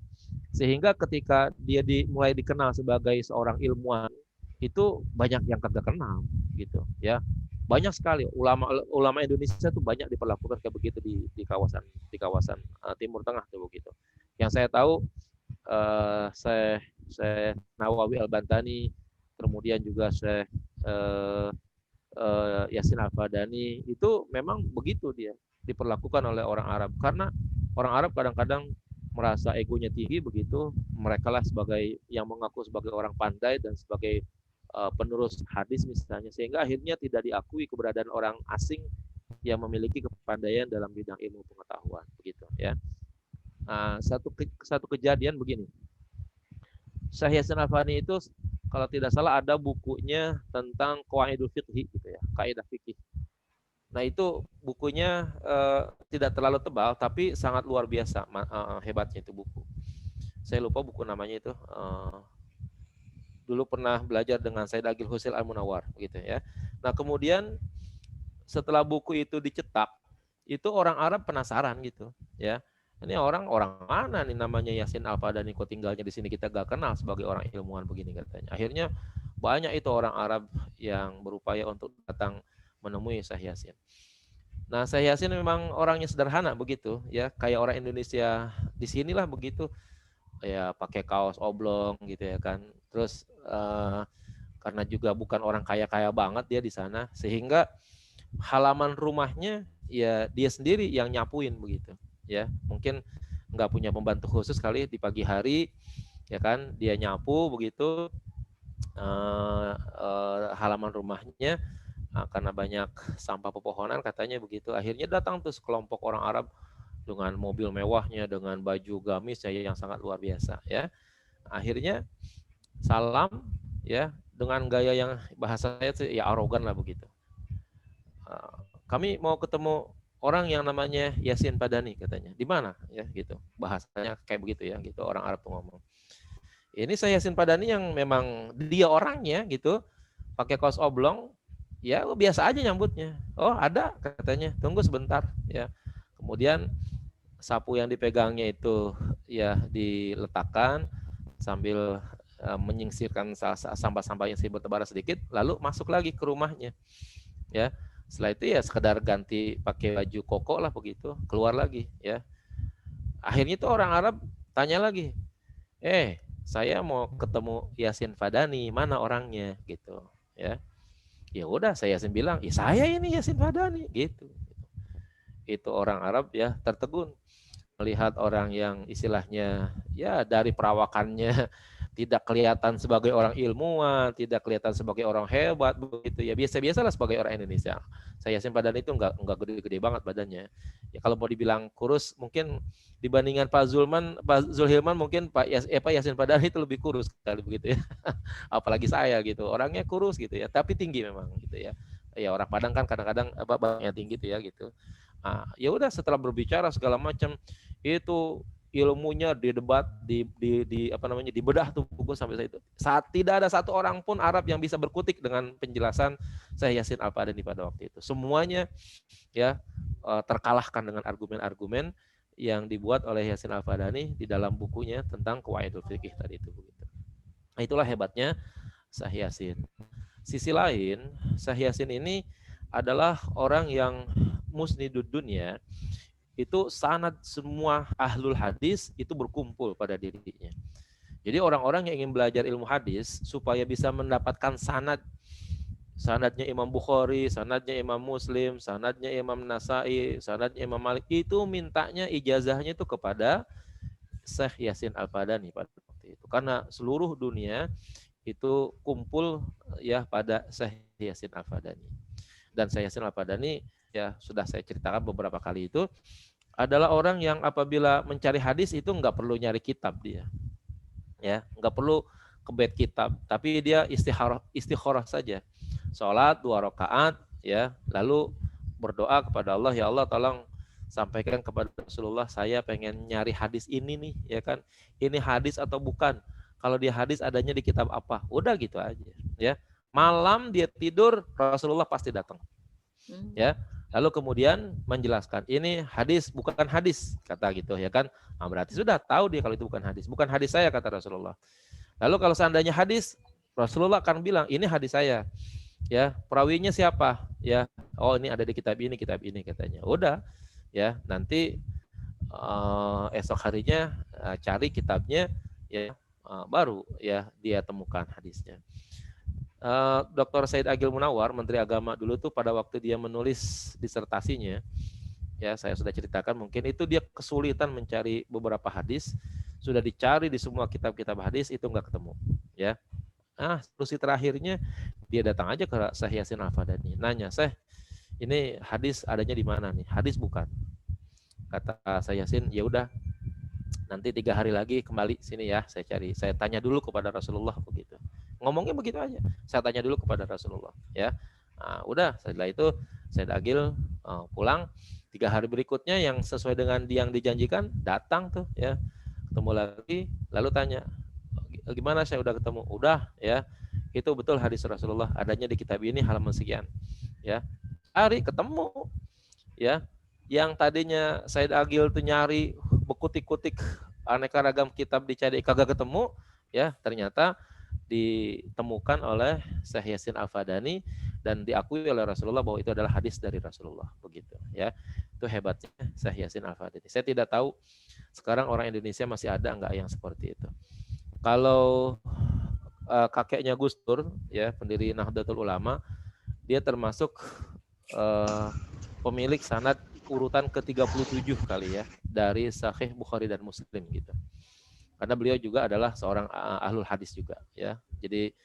S3: sehingga ketika dia mulai dikenal sebagai seorang ilmuwan itu banyak yang kagak kenal gitu ya. Banyak sekali ulama Indonesia tuh banyak diperlakukan kayak begitu di kawasan Timur Tengah tuh begitu. Yang saya tahu Syekh Nawawi Al-Bantani, kemudian juga Syekh Yasin Al-Badani, itu memang begitu dia diperlakukan oleh orang Arab, karena orang Arab kadang-kadang merasa egonya tinggi begitu, mereka lah sebagai yang mengaku sebagai orang pandai dan sebagai penerus hadis misalnya, sehingga akhirnya tidak diakui keberadaan orang asing yang memiliki kepandaian dalam bidang ilmu pengetahuan begitu ya. Satu kejadian begini, Syekh Yasin Al-Badani itu kalau tidak salah ada bukunya tentang qawaidul fiqhi gitu ya, kaidah fikih. Nah itu bukunya tidak terlalu tebal tapi sangat luar biasa hebatnya itu buku. Saya lupa buku namanya itu. Dulu pernah belajar dengan Said Agil Husail Al-Munawar gitu ya. Nah, kemudian setelah buku itu dicetak, itu orang Arab penasaran gitu, ya. Ini orang mana nih namanya Yasin Al-Badani, kok tinggalnya di sini kita gak kenal sebagai orang ilmuwan begini katanya. Akhirnya banyak itu orang Arab yang berupaya untuk datang menemui Syekh Yasin. Nah, Syekh Yasin memang orangnya sederhana begitu, ya, kayak orang Indonesia di sinilah begitu. Ya pakai kaos oblong gitu ya kan, terus karena juga bukan orang kaya banget dia di sana, sehingga halaman rumahnya ya dia sendiri yang nyapuin begitu ya, mungkin nggak punya pembantu khusus kali, di pagi hari ya kan dia nyapu begitu halaman rumahnya karena banyak sampah pepohonan katanya begitu. Akhirnya datang tuh sekelompok orang Arab dengan mobil mewahnya, dengan baju gamis yang sangat luar biasa ya. Akhirnya salam ya dengan gaya yang bahasa saya ya arogan lah begitu. Kami mau ketemu orang yang namanya Yasin Padani katanya. Di mana ya gitu. Bahasanya kayak begitu ya gitu, orang Arab tuh ngomong. Ini saya Yasin Padani yang memang dia orangnya gitu, pakai kaos oblong, ya biasa aja nyambutnya. Oh ada katanya, tunggu sebentar ya. Kemudian sapu yang dipegangnya itu ya diletakkan sambil menyingsirkan sampah-sampah yang bertebaran sedikit, lalu masuk lagi ke rumahnya. Ya, setelah itu ya sekedar ganti pakai baju koko lah begitu, keluar lagi ya. Akhirnya itu orang Arab tanya lagi, saya mau ketemu Yasin Fadani, mana orangnya gitu ya. Ya udah, saya Yasin bilang, ya saya ini Yasin Fadani gitu. Itu orang Arab ya tertegun melihat orang yang istilahnya ya dari perawakannya tidak kelihatan sebagai orang ilmuwan, tidak kelihatan sebagai orang hebat begitu ya, biasa-biasalah sebagai orang Indonesia. Saya Yasin Padani itu enggak gede-gede banget badannya. Ya kalau mau dibilang kurus mungkin dibandingkan Pak Zulhilman mungkin Pak Yasin Padani itu lebih kurus kali begitu ya. Apalagi saya gitu. Orangnya kurus gitu ya, tapi tinggi memang gitu ya. Ya orang Padang kan kadang-kadang badannya tinggi gitu ya gitu. Nah, ya udah setelah berbicara segala macam itu ilmunya didebat dibedah tuh buku sampai saya itu. Saat tidak ada satu orang pun Arab yang bisa berkutik dengan penjelasan Syekh Yasin Al-Fadani pada waktu itu. Semuanya ya terkalahkan dengan argumen-argumen yang dibuat oleh Yasin Al-Fadani di dalam bukunya tentang Qawaidul Fiqh tadi itu begitu. Nah, itulah hebatnya Syekh Yasin. Sisi lain, Syekh Yasin ini adalah orang yang musnidud dunya, itu sanad semua ahlul hadis itu berkumpul pada dirinya. Jadi orang-orang yang ingin belajar ilmu hadis supaya bisa mendapatkan sanadnya Imam Bukhari, sanadnya Imam Muslim, sanadnya Imam Nasai, sanadnya Imam Malik, itu mintanya ijazahnya itu kepada Syekh Yasin Al-Fadani pada waktu itu. Karena seluruh dunia itu kumpul ya pada Syekh Yasin Al-Fadani. Dan Syekh Yasin Al-Fadani ya sudah saya ceritakan beberapa kali itu adalah orang yang apabila mencari hadis itu nggak perlu nyari kitab dia, ya nggak perlu ke bait kitab, tapi dia istikharah saja, sholat 2 rakaat ya, lalu berdoa kepada Allah, ya Allah tolong sampaikan kepada Rasulullah saya pengen nyari hadis ini nih ya kan, ini hadis atau bukan, kalau dia hadis adanya di kitab apa, udah gitu aja ya. Malam dia tidur Rasulullah pasti datang ya. Lalu kemudian menjelaskan ini hadis bukan hadis kata gitu ya kan. Nah, berarti sudah tahu dia kalau itu bukan hadis. Bukan hadis saya kata Rasulullah. Lalu kalau seandainya hadis, Rasulullah akan bilang ini hadis saya. Ya, perawinya siapa? Ya, oh ini ada di kitab ini katanya. Udah ya, nanti esok harinya cari kitabnya ya, baru ya dia temukan hadisnya. Dr. Said Agil Munawar, Menteri Agama dulu tuh pada waktu dia menulis disertasinya, ya saya sudah ceritakan mungkin itu dia kesulitan mencari beberapa hadis, sudah dicari di semua kitab-kitab hadis itu nggak ketemu, ya. Nah, solusi terakhirnya dia datang aja ke Syekh Yasin Al-Fadani, nanya, Syekh, ini hadis adanya di mana nih? Hadis bukan. Kata Syekh Yasin, ya udah, nanti 3 hari lagi kembali sini ya, saya cari, saya tanya dulu kepada Rasulullah begitu. Ngomongnya begitu aja. Saya tanya dulu kepada Rasulullah, ya. Nah, udah setelah itu Said Agil pulang. 3 hari berikutnya yang sesuai dengan yang dijanjikan datang tuh, ya. Ketemu lagi, lalu tanya, gimana saya udah ketemu? Udah, ya. Itu betul hadis Rasulullah adanya di kitab ini halaman sekian, ya. Hari ketemu, ya. Yang tadinya Said Agil tuh nyari bekutik-kutik aneka ragam kitab dicari kagak ketemu, ya ternyata ditemukan oleh Syekh Yasin Al-Fadani dan diakui oleh Rasulullah bahwa itu adalah hadis dari Rasulullah begitu ya. Itu hebatnya Syekh Yasin Al-Fadani. Saya tidak tahu sekarang orang Indonesia masih ada enggak yang seperti itu. Kalau kakeknya Gus Dur ya, pendiri Nahdlatul Ulama, dia termasuk pemilik sanad urutan ke-37 kali ya dari Sahih Bukhari dan Muslim gitu. Karena beliau juga adalah seorang ahlul hadis juga ya. Jadi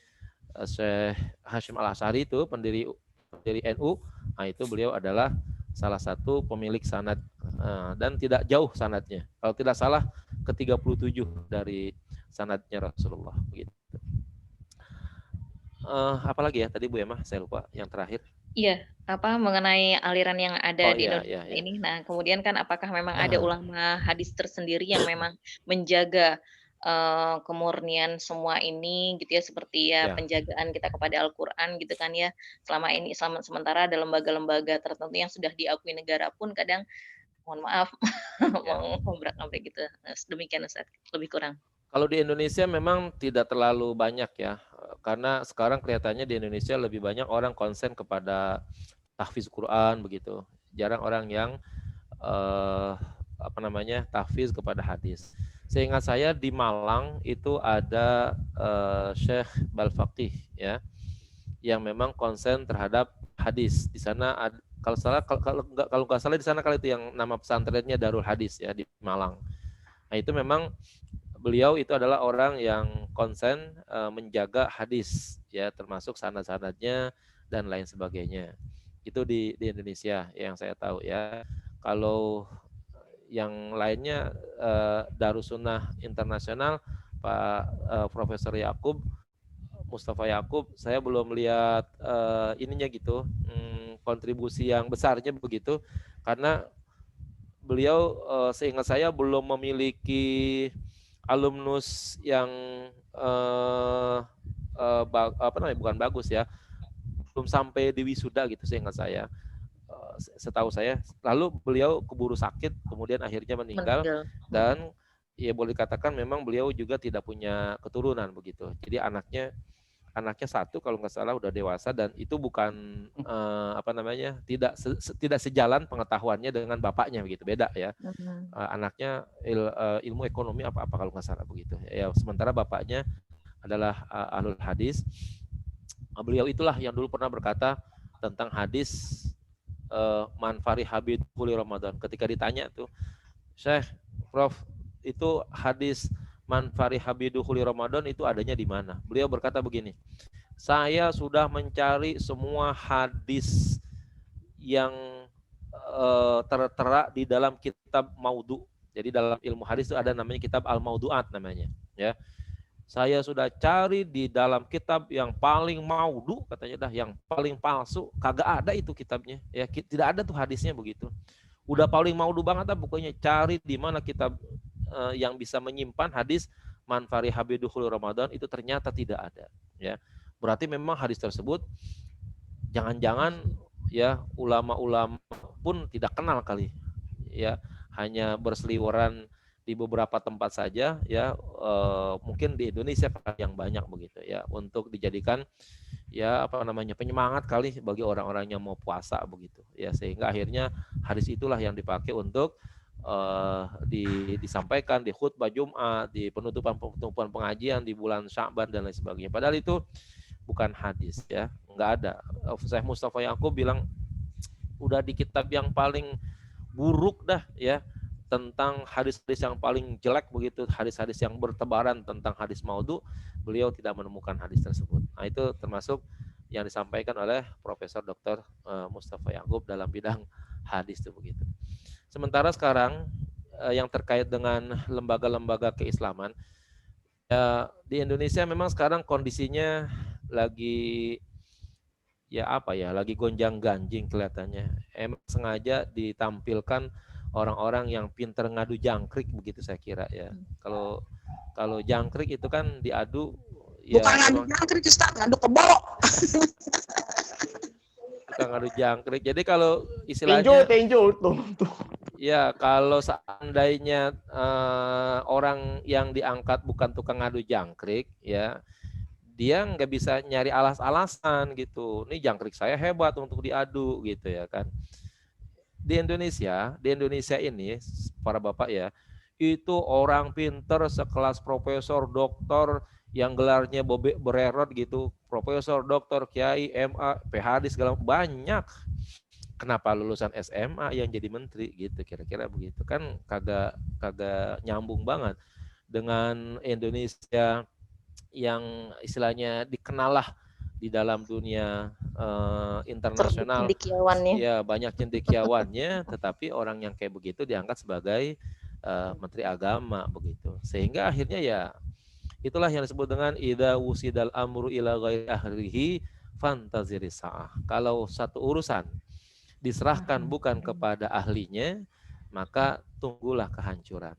S3: Syekh Hashim Al-Asy'ari itu pendiri NU, nah itu beliau adalah salah satu pemilik sanad dan tidak jauh sanadnya. Kalau tidak salah ke-37 dari sanadnya Rasulullah begitu. Apalagi ya tadi Bu Emma, saya lupa yang terakhir.
S5: Iya, mengenai aliran yang ada di
S3: iya,
S5: Indonesia
S3: iya.
S5: ini. Nah, kemudian kan apakah memang ada ulama hadis tersendiri yang memang menjaga kemurnian semua ini gitu ya, seperti ya
S3: Ya.
S5: penjagaan kita kepada Al-Qur'an gitu kan ya. Selama ini sementara ada lembaga-lembaga tertentu yang sudah diakui negara pun kadang mohon maaf mengobrak-abrik gitu. Demikian Ustaz, lebih kurang.
S3: Kalau di Indonesia memang tidak terlalu banyak ya, karena sekarang kelihatannya di Indonesia lebih banyak orang konsen kepada tahfiz Quran begitu. Jarang orang yang tahfiz kepada hadis. Seingat saya di Malang itu ada Syekh Balfaqih ya, yang memang konsen terhadap hadis. Di sana kalau nggak salah di sana kali itu yang nama pesantrennya Darul Hadis ya di Malang. Nah itu memang beliau itu adalah orang yang konsen menjaga hadis ya, termasuk sanad-sanadnya dan lain sebagainya. Itu di Indonesia yang saya tahu ya. Kalau yang lainnya Darussunnah Internasional Pak Profesor Yakub Mustafa Yakub, saya belum lihat ininya gitu, kontribusi yang besarnya begitu, karena beliau seingat saya belum memiliki alumnus yang bukan bagus ya, belum sampai di wisuda gitu seingat saya. Setahu saya, lalu beliau keburu sakit, kemudian akhirnya meninggal. Dan ya boleh dikatakan memang beliau juga tidak punya keturunan begitu. Jadi anaknya satu kalau nggak salah udah dewasa, dan itu bukan tidak sejalan pengetahuannya dengan bapaknya begitu, beda ya. Anaknya ilmu ekonomi apa kalau nggak salah begitu. Ya sementara bapaknya adalah ahlul hadis. Beliau itulah yang dulu pernah berkata tentang hadis man fariha bidkhuli Ramadan. Ketika ditanya tuh, Syekh, Prof, itu hadis man fariha bidkhuli Ramadan itu adanya di mana? Beliau berkata begini, saya sudah mencari semua hadis yang tertera di dalam kitab maudhu. Jadi dalam ilmu hadis itu ada namanya kitab al-maudhu'at namanya, ya. Saya sudah cari di dalam kitab yang paling maudhu, katanya dah, yang paling palsu, kagak ada itu kitabnya. Ya, tidak ada tuh hadisnya begitu. Udah paling maudhu banget dah pokoknya, cari di mana kitab yang bisa menyimpan hadis man fariha bidkhuli Ramadan, itu ternyata tidak ada, ya. Berarti memang hadis tersebut jangan-jangan ya ulama-ulama pun tidak kenal kali. Ya, hanya berseliweran di beberapa tempat saja ya, mungkin di Indonesia yang banyak begitu ya, untuk dijadikan ya penyemangat kali bagi orang-orang yang mau puasa begitu ya, sehingga akhirnya hadis itulah yang dipakai untuk disampaikan di khutbah Jumat, di penutupan pengajian di bulan Sya'ban dan lain sebagainya. Padahal itu bukan hadis ya, nggak ada. Syekh Mustafa Yakub bilang udah di kitab yang paling buruk dah ya, tentang hadis-hadis yang paling jelek begitu, hadis-hadis yang bertebaran tentang hadis maudhu, beliau tidak menemukan hadis tersebut. Nah itu termasuk yang disampaikan oleh Profesor Dr. Mustafa Yakub dalam bidang hadis itu begitu. Sementara sekarang yang terkait dengan lembaga-lembaga keislaman ya, di Indonesia memang sekarang kondisinya lagi lagi gonjang-ganjing kelihatannya. Emang sengaja ditampilkan orang-orang yang pinter ngadu jangkrik begitu saya kira ya. Kalau jangkrik itu kan diadu ya, bukan ngadu jangkrik, Ustaz, ngadu kebo. Bukan ngadu jangkrik. Jadi kalau istilahnya
S1: tinju tuh.
S3: Ya, kalau seandainya orang yang diangkat bukan tukang ngadu jangkrik ya, dia nggak bisa nyari alas-alasan gitu. Ini jangkrik saya hebat untuk diadu gitu ya kan. Di Indonesia ini para bapak ya, itu orang pinter sekelas profesor, doktor yang gelarnya bererot gitu, profesor, doktor, kiai, MA, PhD segala banyak. Kenapa lulusan SMA yang jadi menteri gitu, kira-kira begitu kan, kagak nyambung banget dengan Indonesia yang istilahnya dikenal lah di dalam dunia internasional. Ya banyak cendekiawannya, tetapi orang yang kayak begitu diangkat sebagai menteri agama begitu, sehingga akhirnya ya itulah yang disebut dengan idza wusidal amru ila ghairi ahlihi fantaziri sa'ah. Kalau satu urusan diserahkan bukan kepada ahlinya, maka tunggulah kehancuran.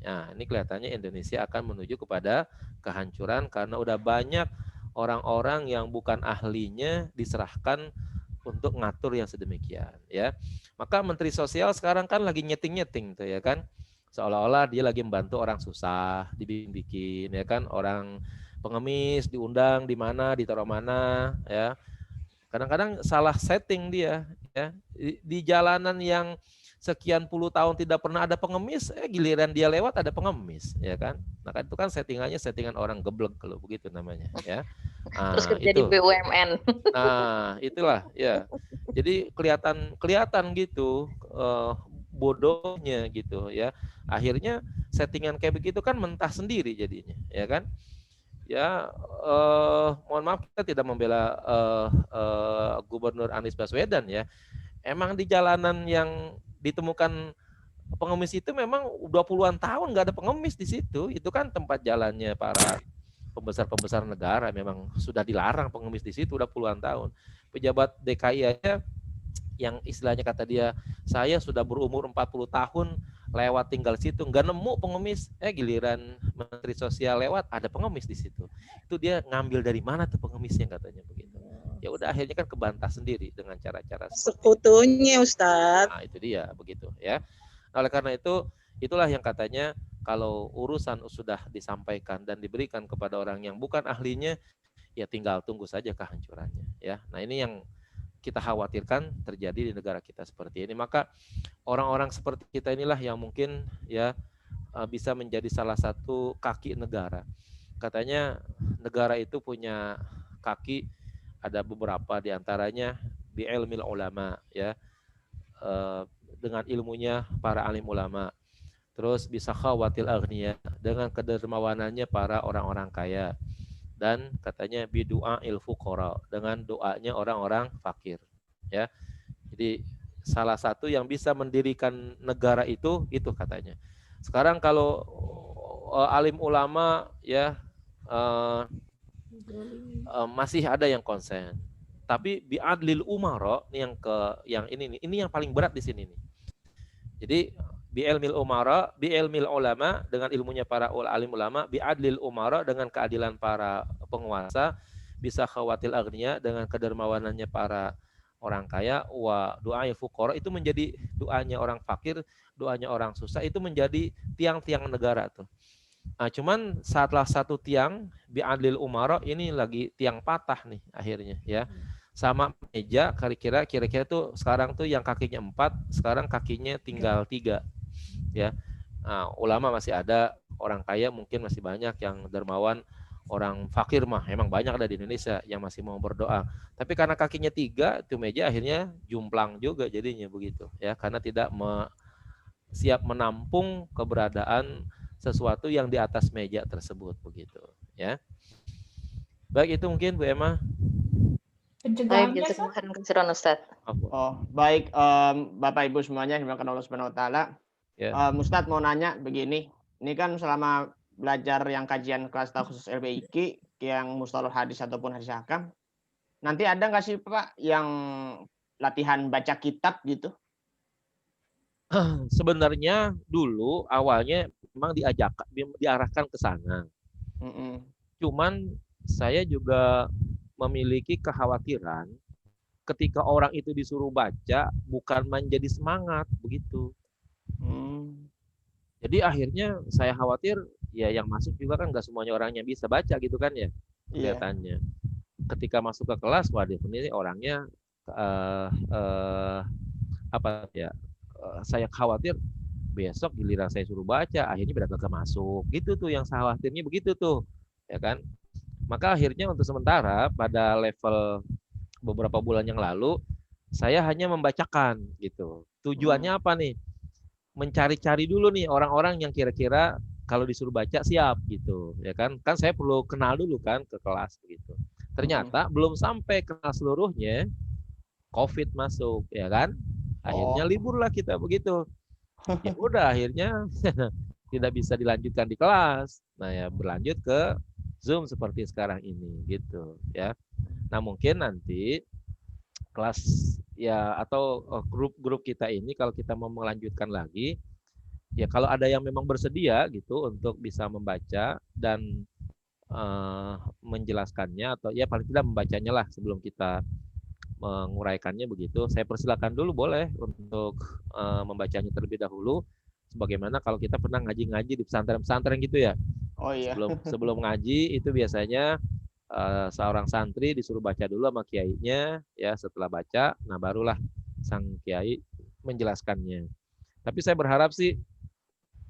S3: Nah, ini kelihatannya Indonesia akan menuju kepada kehancuran karena udah banyak orang-orang yang bukan ahlinya diserahkan untuk ngatur yang sedemikian ya. Maka Menteri Sosial sekarang kan lagi nyeting-nyeting tuh ya kan. Seolah-olah dia lagi membantu orang susah, dibikin ya kan, orang pengemis diundang di mana, ditaruh mana ya. Kadang-kadang salah setting dia ya. Di jalanan yang sekian puluh tahun tidak pernah ada pengemis, giliran dia lewat ada pengemis, ya kan? Nah, kan itu kan settingannya settingan orang geblek kalau begitu namanya, ya.
S5: Terus
S3: Nah,
S5: kerja di
S3: itu.
S5: BUMN.
S3: Nah, itulah ya. Jadi kelihatan gitu bodohnya gitu ya. Akhirnya settingan kayak begitu kan mentah sendiri jadinya, ya kan? Ya, mohon maaf kita tidak membela Gubernur Anies Baswedan ya. Emang di jalanan yang ditemukan pengemis itu memang udah puluhan tahun nggak ada pengemis di situ. Itu kan tempat jalannya para pembesar-pembesar negara, memang sudah dilarang pengemis di situ udah puluhan tahun. Pejabat DKI aja yang istilahnya kata dia, saya sudah berumur 40 tahun lewat tinggal situ nggak nemu pengemis, giliran Menteri Sosial lewat ada pengemis di situ. Itu dia ngambil dari mana tuh pengemisnya katanya begitu. Ya udah akhirnya kan kebantah sendiri dengan cara-cara
S2: Sekutunya Ustadz.
S3: Nah, itu dia begitu ya. Oleh karena itu, itulah yang katanya kalau urusan sudah disampaikan dan diberikan kepada orang yang bukan ahlinya, ya tinggal tunggu saja kehancurannya ya. Nah, ini yang kita khawatirkan terjadi di negara kita seperti ini. Maka orang-orang seperti kita inilah yang mungkin ya bisa menjadi salah satu kaki negara. Katanya negara itu punya kaki, ada beberapa diantaranya bi'ilmil ulama ya, dengan ilmunya para alim ulama. Terus bisa khawatil aghniya, dengan kedermawanannya para orang-orang kaya. Dan katanya bidu'a il fuqara, dengan doanya orang-orang fakir ya. Jadi salah satu yang bisa mendirikan negara itu katanya. Sekarang kalau alim ulama ya masih ada yang konsen. Tapi bi'adlil umara yang ini yang paling berat di sini nih. Jadi bi'ilmil umara, bi'ilmil ulama, dengan ilmunya para alim ulama, bi'adlil umara, dengan keadilan para penguasa, bisa khawatil agniya, dengan kedermawanannya para orang kaya, wa doanya fuqara, itu menjadi doanya orang fakir, doanya orang susah, itu menjadi tiang-tiang negara tuh. Nah, cuman saatlah satu tiang bi'adlil umara ini lagi tiang patah nih akhirnya ya. Sama meja kira-kira tuh sekarang tuh yang kakinya 4, sekarang kakinya tinggal 3 ya. Nah, ulama masih ada, orang kaya mungkin masih banyak, yang dermawan, orang fakir mah emang banyak ada di Indonesia yang masih mau berdoa. Tapi karena kakinya 3, itu meja akhirnya jumplang juga jadinya begitu ya, karena tidak siap menampung keberadaan sesuatu yang di atas meja tersebut begitu ya. Baik, itu mungkin Bu Emma.
S5: Baik, jazakumullah khairan Ustaz.
S1: Oh, baik Bapak Ibu semuanya dimuliakan Allah Subhanahu wa taala.
S3: Ya.
S1: Ustadz mau nanya begini. Ini kan selama belajar yang kajian kelas khusus LBIQ yang mustalah hadis ataupun hadis hakam, nanti ada nggak sih Pak yang latihan baca kitab gitu?
S3: Sebenarnya dulu awalnya memang diarahkan ke sana. Cuman saya juga memiliki kekhawatiran ketika orang itu disuruh baca bukan menjadi semangat begitu. Jadi akhirnya saya khawatir ya yang masuk juga kan nggak semuanya orangnya bisa baca gitu kan ya kelihatannya. Ketika masuk ke kelas, waduh ini orangnya saya khawatir besok giliran saya suruh baca akhirnya benar kagak masuk gitu tuh, yang saya khawatirnya begitu tuh ya kan. Maka akhirnya untuk sementara pada level beberapa bulan yang lalu saya hanya membacakan gitu. Tujuannya apa nih? Mencari-cari dulu nih orang-orang yang kira-kira kalau disuruh baca siap gitu ya kan. Kan saya perlu kenal dulu kan ke kelas begitu. Ternyata belum sampai kenal seluruhnya COVID masuk ya kan. Akhirnya liburlah kita begitu. Ya udah akhirnya tidak bisa dilanjutkan di kelas. Nah ya berlanjut ke Zoom seperti sekarang ini gitu ya. Nah mungkin nanti kelas ya atau grup-grup kita ini kalau kita mau melanjutkan lagi ya, kalau ada yang memang bersedia gitu untuk bisa membaca dan menjelaskannya atau ya paling tidak membacanya lah sebelum kita menguraikannya begitu, saya persilakan dulu boleh untuk membacanya terlebih dahulu, sebagaimana kalau kita pernah ngaji-ngaji di pesantren-pesantren gitu ya.
S1: Oh iya.
S3: Sebelum ngaji itu biasanya seorang santri disuruh baca dulu sama kiainya ya, setelah baca nah barulah sang kiai menjelaskannya. Tapi saya berharap sih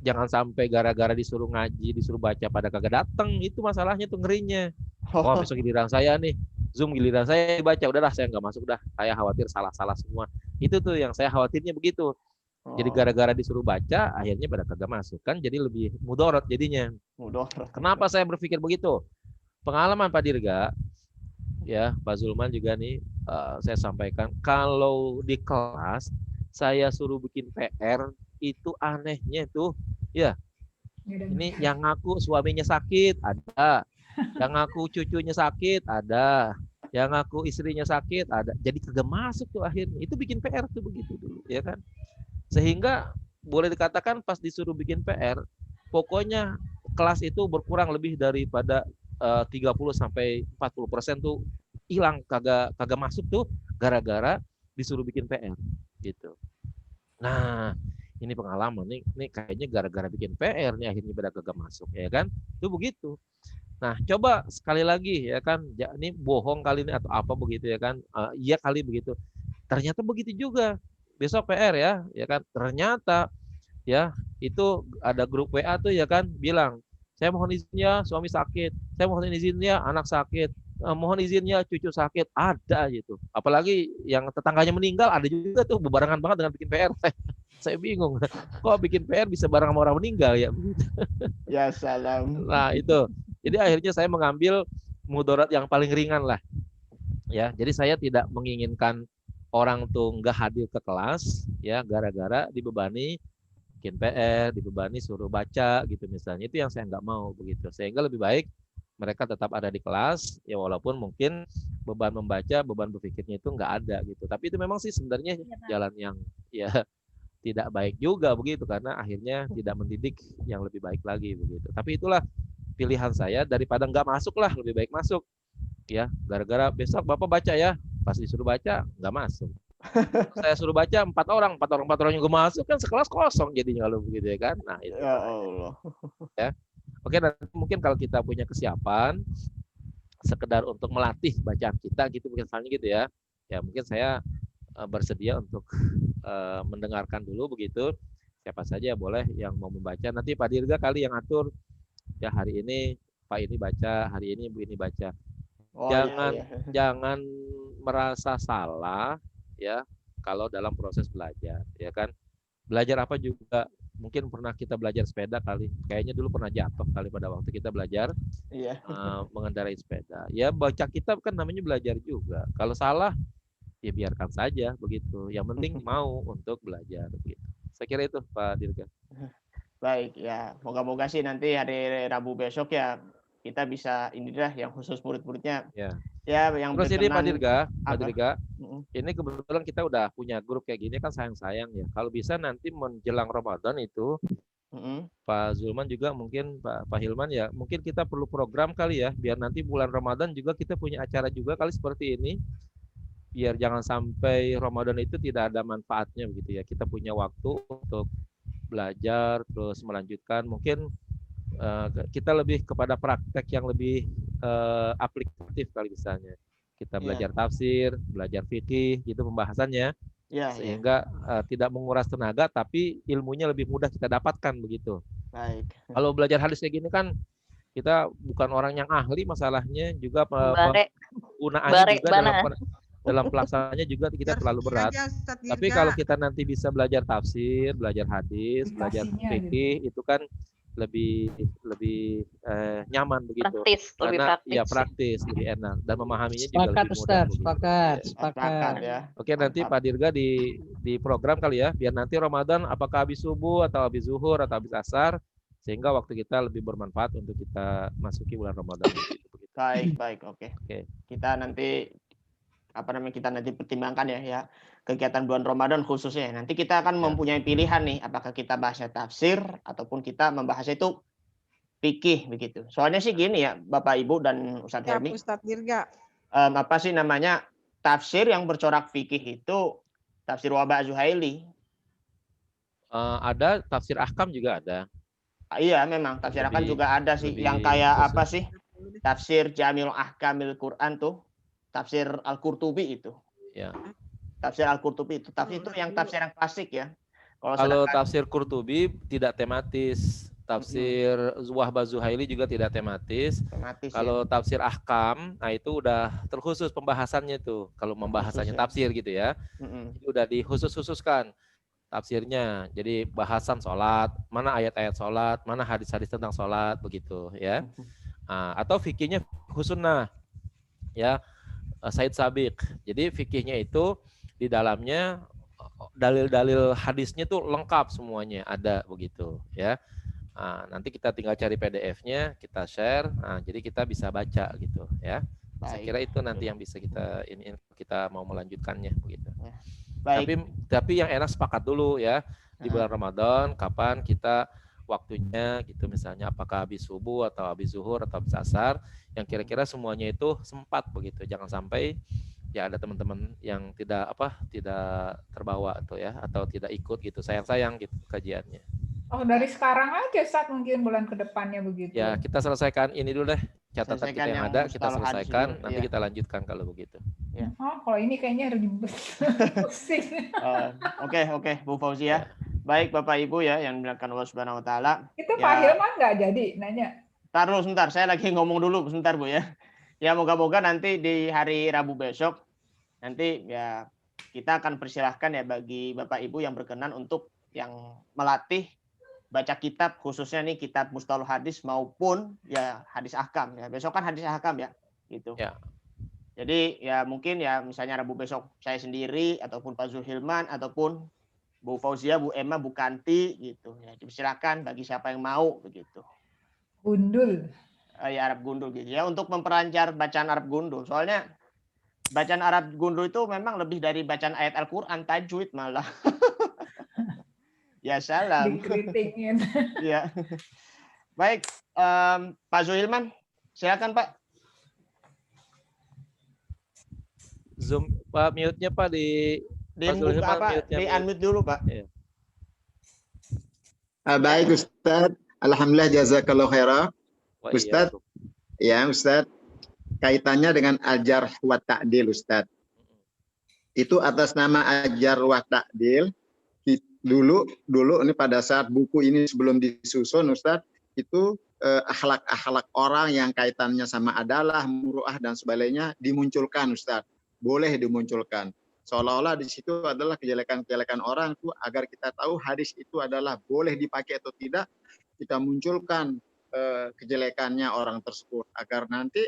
S3: jangan sampai gara-gara disuruh ngaji, disuruh baca pada kagak datang. Itu masalahnya tuh ngerinya. Oh, besok giliran saya nih, Zoom giliran saya dibaca. Udahlah, saya nggak masuk dah. Saya khawatir salah-salah semua. Itu tuh yang saya khawatirnya begitu. Jadi gara-gara disuruh baca, akhirnya pada kagak masuk. Kan jadi lebih mudorot jadinya.
S1: Mudorot.
S3: Kenapa saya berpikir begitu? Pengalaman Pak Dirga, ya Pak Zulman juga nih, saya sampaikan, kalau di kelas saya suruh bikin PR, itu anehnya tuh, ya ini yang ngaku suaminya sakit ada, yang ngaku cucunya sakit ada, yang ngaku istrinya sakit ada, jadi kagak masuk tuh akhirnya. Itu bikin PR tuh begitu dulu, ya kan? Sehingga boleh dikatakan pas disuruh bikin PR, pokoknya kelas itu berkurang lebih daripada 30 sampai 40% tuh hilang, kagak masuk tuh gara-gara disuruh bikin PR gitu. Nah, ini pengalaman nih kayaknya gara-gara bikin PR nih akhirnya pada kagak masuk, ya kan? Itu begitu. Nah, coba sekali lagi ya kan, ini bohong kali ini atau apa begitu ya kan? Iya kali begitu. Ternyata begitu juga. Besok PR ya kan? Ternyata ya itu ada grup WA tuh ya kan, bilang, saya mohon izinnya suami sakit, saya mohon izinnya anak sakit, mohon izinnya cucu sakit, ada gitu. Apalagi yang tetangganya meninggal ada juga tuh, berbarengan banget dengan bikin PR. Saya bingung, kok bikin PR bisa bareng sama orang meninggal ya?
S1: Ya salam.
S3: Nah itu, jadi akhirnya saya mengambil mudarat yang paling ringan lah. Ya, jadi saya tidak menginginkan orang tuh nggak hadir ke kelas, ya gara-gara dibebani bikin PR, dibebani suruh baca gitu misalnya. Itu yang saya nggak mau begitu. Sehingga lebih baik mereka tetap ada di kelas, ya walaupun mungkin beban membaca, beban berpikirnya itu nggak ada gitu. Tapi itu memang sih sebenarnya jalan yang ya tidak baik juga begitu, karena akhirnya tidak mendidik yang lebih baik lagi begitu. Tapi itulah pilihan saya, daripada nggak masuk lah, lebih baik masuk. Ya, gara-gara besok Bapak baca ya, pas disuruh baca nggak masuk. Saya suruh baca 4 orang juga masuk, kan sekelas kosong jadinya kalau begitu ya kan. Nah itu
S1: Ya Allah.
S3: ya. Oke, nanti mungkin kalau kita punya kesiapan sekedar untuk melatih bacaan kita gitu misalnya gitu ya, ya mungkin saya bersedia untuk mendengarkan dulu begitu. Siapa saja boleh yang mau membaca. Nanti Pak Dirga kali yang atur, ya hari ini Pak ini baca, hari ini Bu ini baca.
S1: Oh,
S3: Jangan
S1: iya.
S3: jangan merasa salah ya kalau dalam proses belajar, ya kan. Belajar apa juga, mungkin pernah kita belajar sepeda kali, kayaknya dulu pernah jatuh kali pada waktu kita belajar
S1: Iya.
S3: mengendarai sepeda. Ya baca kitab kan namanya belajar juga. Kalau salah ya biarkan saja begitu. Yang penting mau untuk belajar begitu. Saya kira itu Pak Dirga.
S1: Baik ya, moga-moga sih nanti hari Rabu besok ya kita bisa ini dah yang khusus murid-muridnya.
S3: Ya.
S1: Ya yang
S3: Terus ini Pak
S1: berkenan
S3: Dirga, Pak
S1: apa?
S3: Dirga, ini kebetulan kita udah punya grup kayak gini kan, sayang-sayang ya. Kalau bisa nanti menjelang Ramadan itu Pak Zulman juga mungkin Pak Hilman ya, mungkin kita perlu program kali ya, biar nanti bulan Ramadan juga kita punya acara juga kali seperti ini. Biar jangan sampai Ramadan itu tidak ada manfaatnya begitu ya. Kita punya waktu untuk belajar terus melanjutkan, mungkin kita lebih kepada praktek yang lebih aplikatif kali misalnya. Kita belajar tafsir, belajar fikih gitu pembahasannya. Sehingga tidak menguras tenaga tapi ilmunya lebih mudah kita dapatkan begitu.
S1: Baik.
S3: Kalau belajar hadis kayak gini kan kita bukan orang yang ahli, masalahnya juga penggunaannya juga dalam pelaksanaannya juga kita terlalu berat. Tapi kalau kita nanti bisa belajar tafsir, belajar hadis, belajar fikih, itu kan lebih nyaman begitu. Karena ya praktis, lebih enak dan memahaminya juga lebih mudah.
S4: Sepakat
S1: ya.
S3: Oke, nanti Pak Dirga di program kali ya, biar nanti Ramadan apakah habis subuh atau habis zuhur atau habis asar, sehingga waktu kita lebih bermanfaat untuk kita masuki bulan Ramadan.
S1: Baik, oke. Kita nanti kita nanti pertimbangkan ya kegiatan bulan Ramadan khususnya. Nanti kita akan mempunyai pilihan nih, apakah kita bahasnya tafsir ataupun kita membahas itu fikih begitu. Soalnya sih gini ya, Bapak Ibu dan Ustadz Helmi.
S2: Ustadz Dirga.
S1: Apa sih namanya tafsir yang bercorak fikih itu tafsir Waba Zuhaili.
S3: Ada tafsir ahkam juga ada.
S1: Iya, memang tafsir ahkam juga ada sih. Yang kayak khusus. Apa sih? Tafsir Jamil Ahkamil Quran tuh. Tafsir Al-Qurtubi itu.
S3: Ya.
S1: Tafsir Al-Qurtubi itu. Tafsir itu yang tafsir yang klasik ya. Kalau
S3: Kalau
S1: sedangkan
S3: tafsir Qurtubi tidak tematis, tafsir Wahbah Zuhaili juga tidak tematis.
S1: tematis ya.
S3: Kalau tafsir Ahkam, nah itu udah terkhusus pembahasannya tuh. Kalau membahasannya
S1: ya.
S3: tafsir gitu ya,
S1: Mm-mm.
S3: itu udah dikhusus-khususkan tafsirnya. Jadi bahasan sholat, mana ayat-ayat sholat, mana hadis-hadis tentang sholat, begitu ya. Nah, atau fikihnya khusunah, ya Said Sabiq. Jadi fikihnya itu di dalamnya dalil-dalil hadisnya tuh lengkap semuanya ada begitu ya. Nah, nanti kita tinggal cari PDF-nya, kita share. Nah, jadi kita bisa baca gitu ya. Saya
S1: Baik.
S3: kira itu nanti yang bisa kita mau melanjutkannya begitu.
S1: Baik.
S3: Tapi yang enak sepakat dulu ya di bulan Ramadan kapan kita waktunya gitu, misalnya apakah habis subuh atau habis zuhur atau habis asar, yang kira-kira semuanya itu sempat begitu. Jangan sampai ya ada teman-teman yang tidak terbawa tuh ya, atau tidak ikut gitu, sayang gitu kajiannya.
S7: Oh, dari sekarang aja Ustaz, mungkin bulan ke depannya begitu.
S3: Ya, kita selesaikan ini dulu deh. Catatan
S1: Selesaikan
S3: kita yang
S1: yang
S3: ada, kita
S1: mustalah hadis
S3: selesaikan,
S1: dulu,
S3: nanti
S1: iya.
S3: kita lanjutkan kalau begitu.
S7: Oh, kalau ini kayaknya ribet. Pusing.
S1: Oke, Bu Fauzia. Baik Bapak Ibu ya yang dimuliakan Allah Subhanahu wa taala.
S7: Itu
S1: Ya.
S7: Pak Hilman nggak jadi nanya.
S1: Ntar dulu sebentar, saya lagi ngomong dulu sebentar Bu ya. Ya moga-moga nanti di hari Rabu besok nanti ya kita akan persilahkan ya bagi Bapak Ibu yang berkenan untuk yang melatih baca kitab, khususnya nih kitab Mustalah Hadis maupun ya hadis ahkam ya. Besok kan hadis ahkam ya gitu.
S3: Ya.
S1: Jadi ya mungkin ya misalnya Rabu besok saya sendiri ataupun Pak Zulhilman ataupun Bu Fauzia, Bu Emma, Bu Kanti gitu ya. Dipersilakan bagi siapa yang mau begitu.
S7: Gundul.
S1: Ya Arab gundul gitu ya, untuk memperancar bacaan Arab gundul. Soalnya bacaan Arab gundul itu memang lebih dari bacaan ayat Al-Qur'an, tajwid malah. Ya salam.
S7: Dikritingin.
S1: Ya. Baik, Pak Zulhilman, silakan Pak.
S3: Zoom Pak, mute-nya Pak di Pak
S1: Buka
S3: Zulhilman,
S1: apa?
S3: mute-nya
S1: Di
S3: mute.
S1: unmute dulu Pak.
S3: Iya.
S8: Baik Ustadz, alhamdulillah jazakallahu khairan.
S3: Wah,
S8: Ustadz, ya Ustadz, kaitannya dengan ajar wa ta'dil Ustadz. Itu atas nama ajar wa ta'dil. Dulu ini pada saat buku ini sebelum disusun Ustadz, itu akhlak-akhlak orang yang kaitannya sama adalah, muru'ah dan sebagainya dimunculkan Ustadz. Boleh dimunculkan. Seolah-olah di situ adalah kejelekan-kejelekan orang itu agar kita tahu hadis itu adalah boleh dipakai atau tidak, kita munculkan kejelekannya orang tersebut agar nanti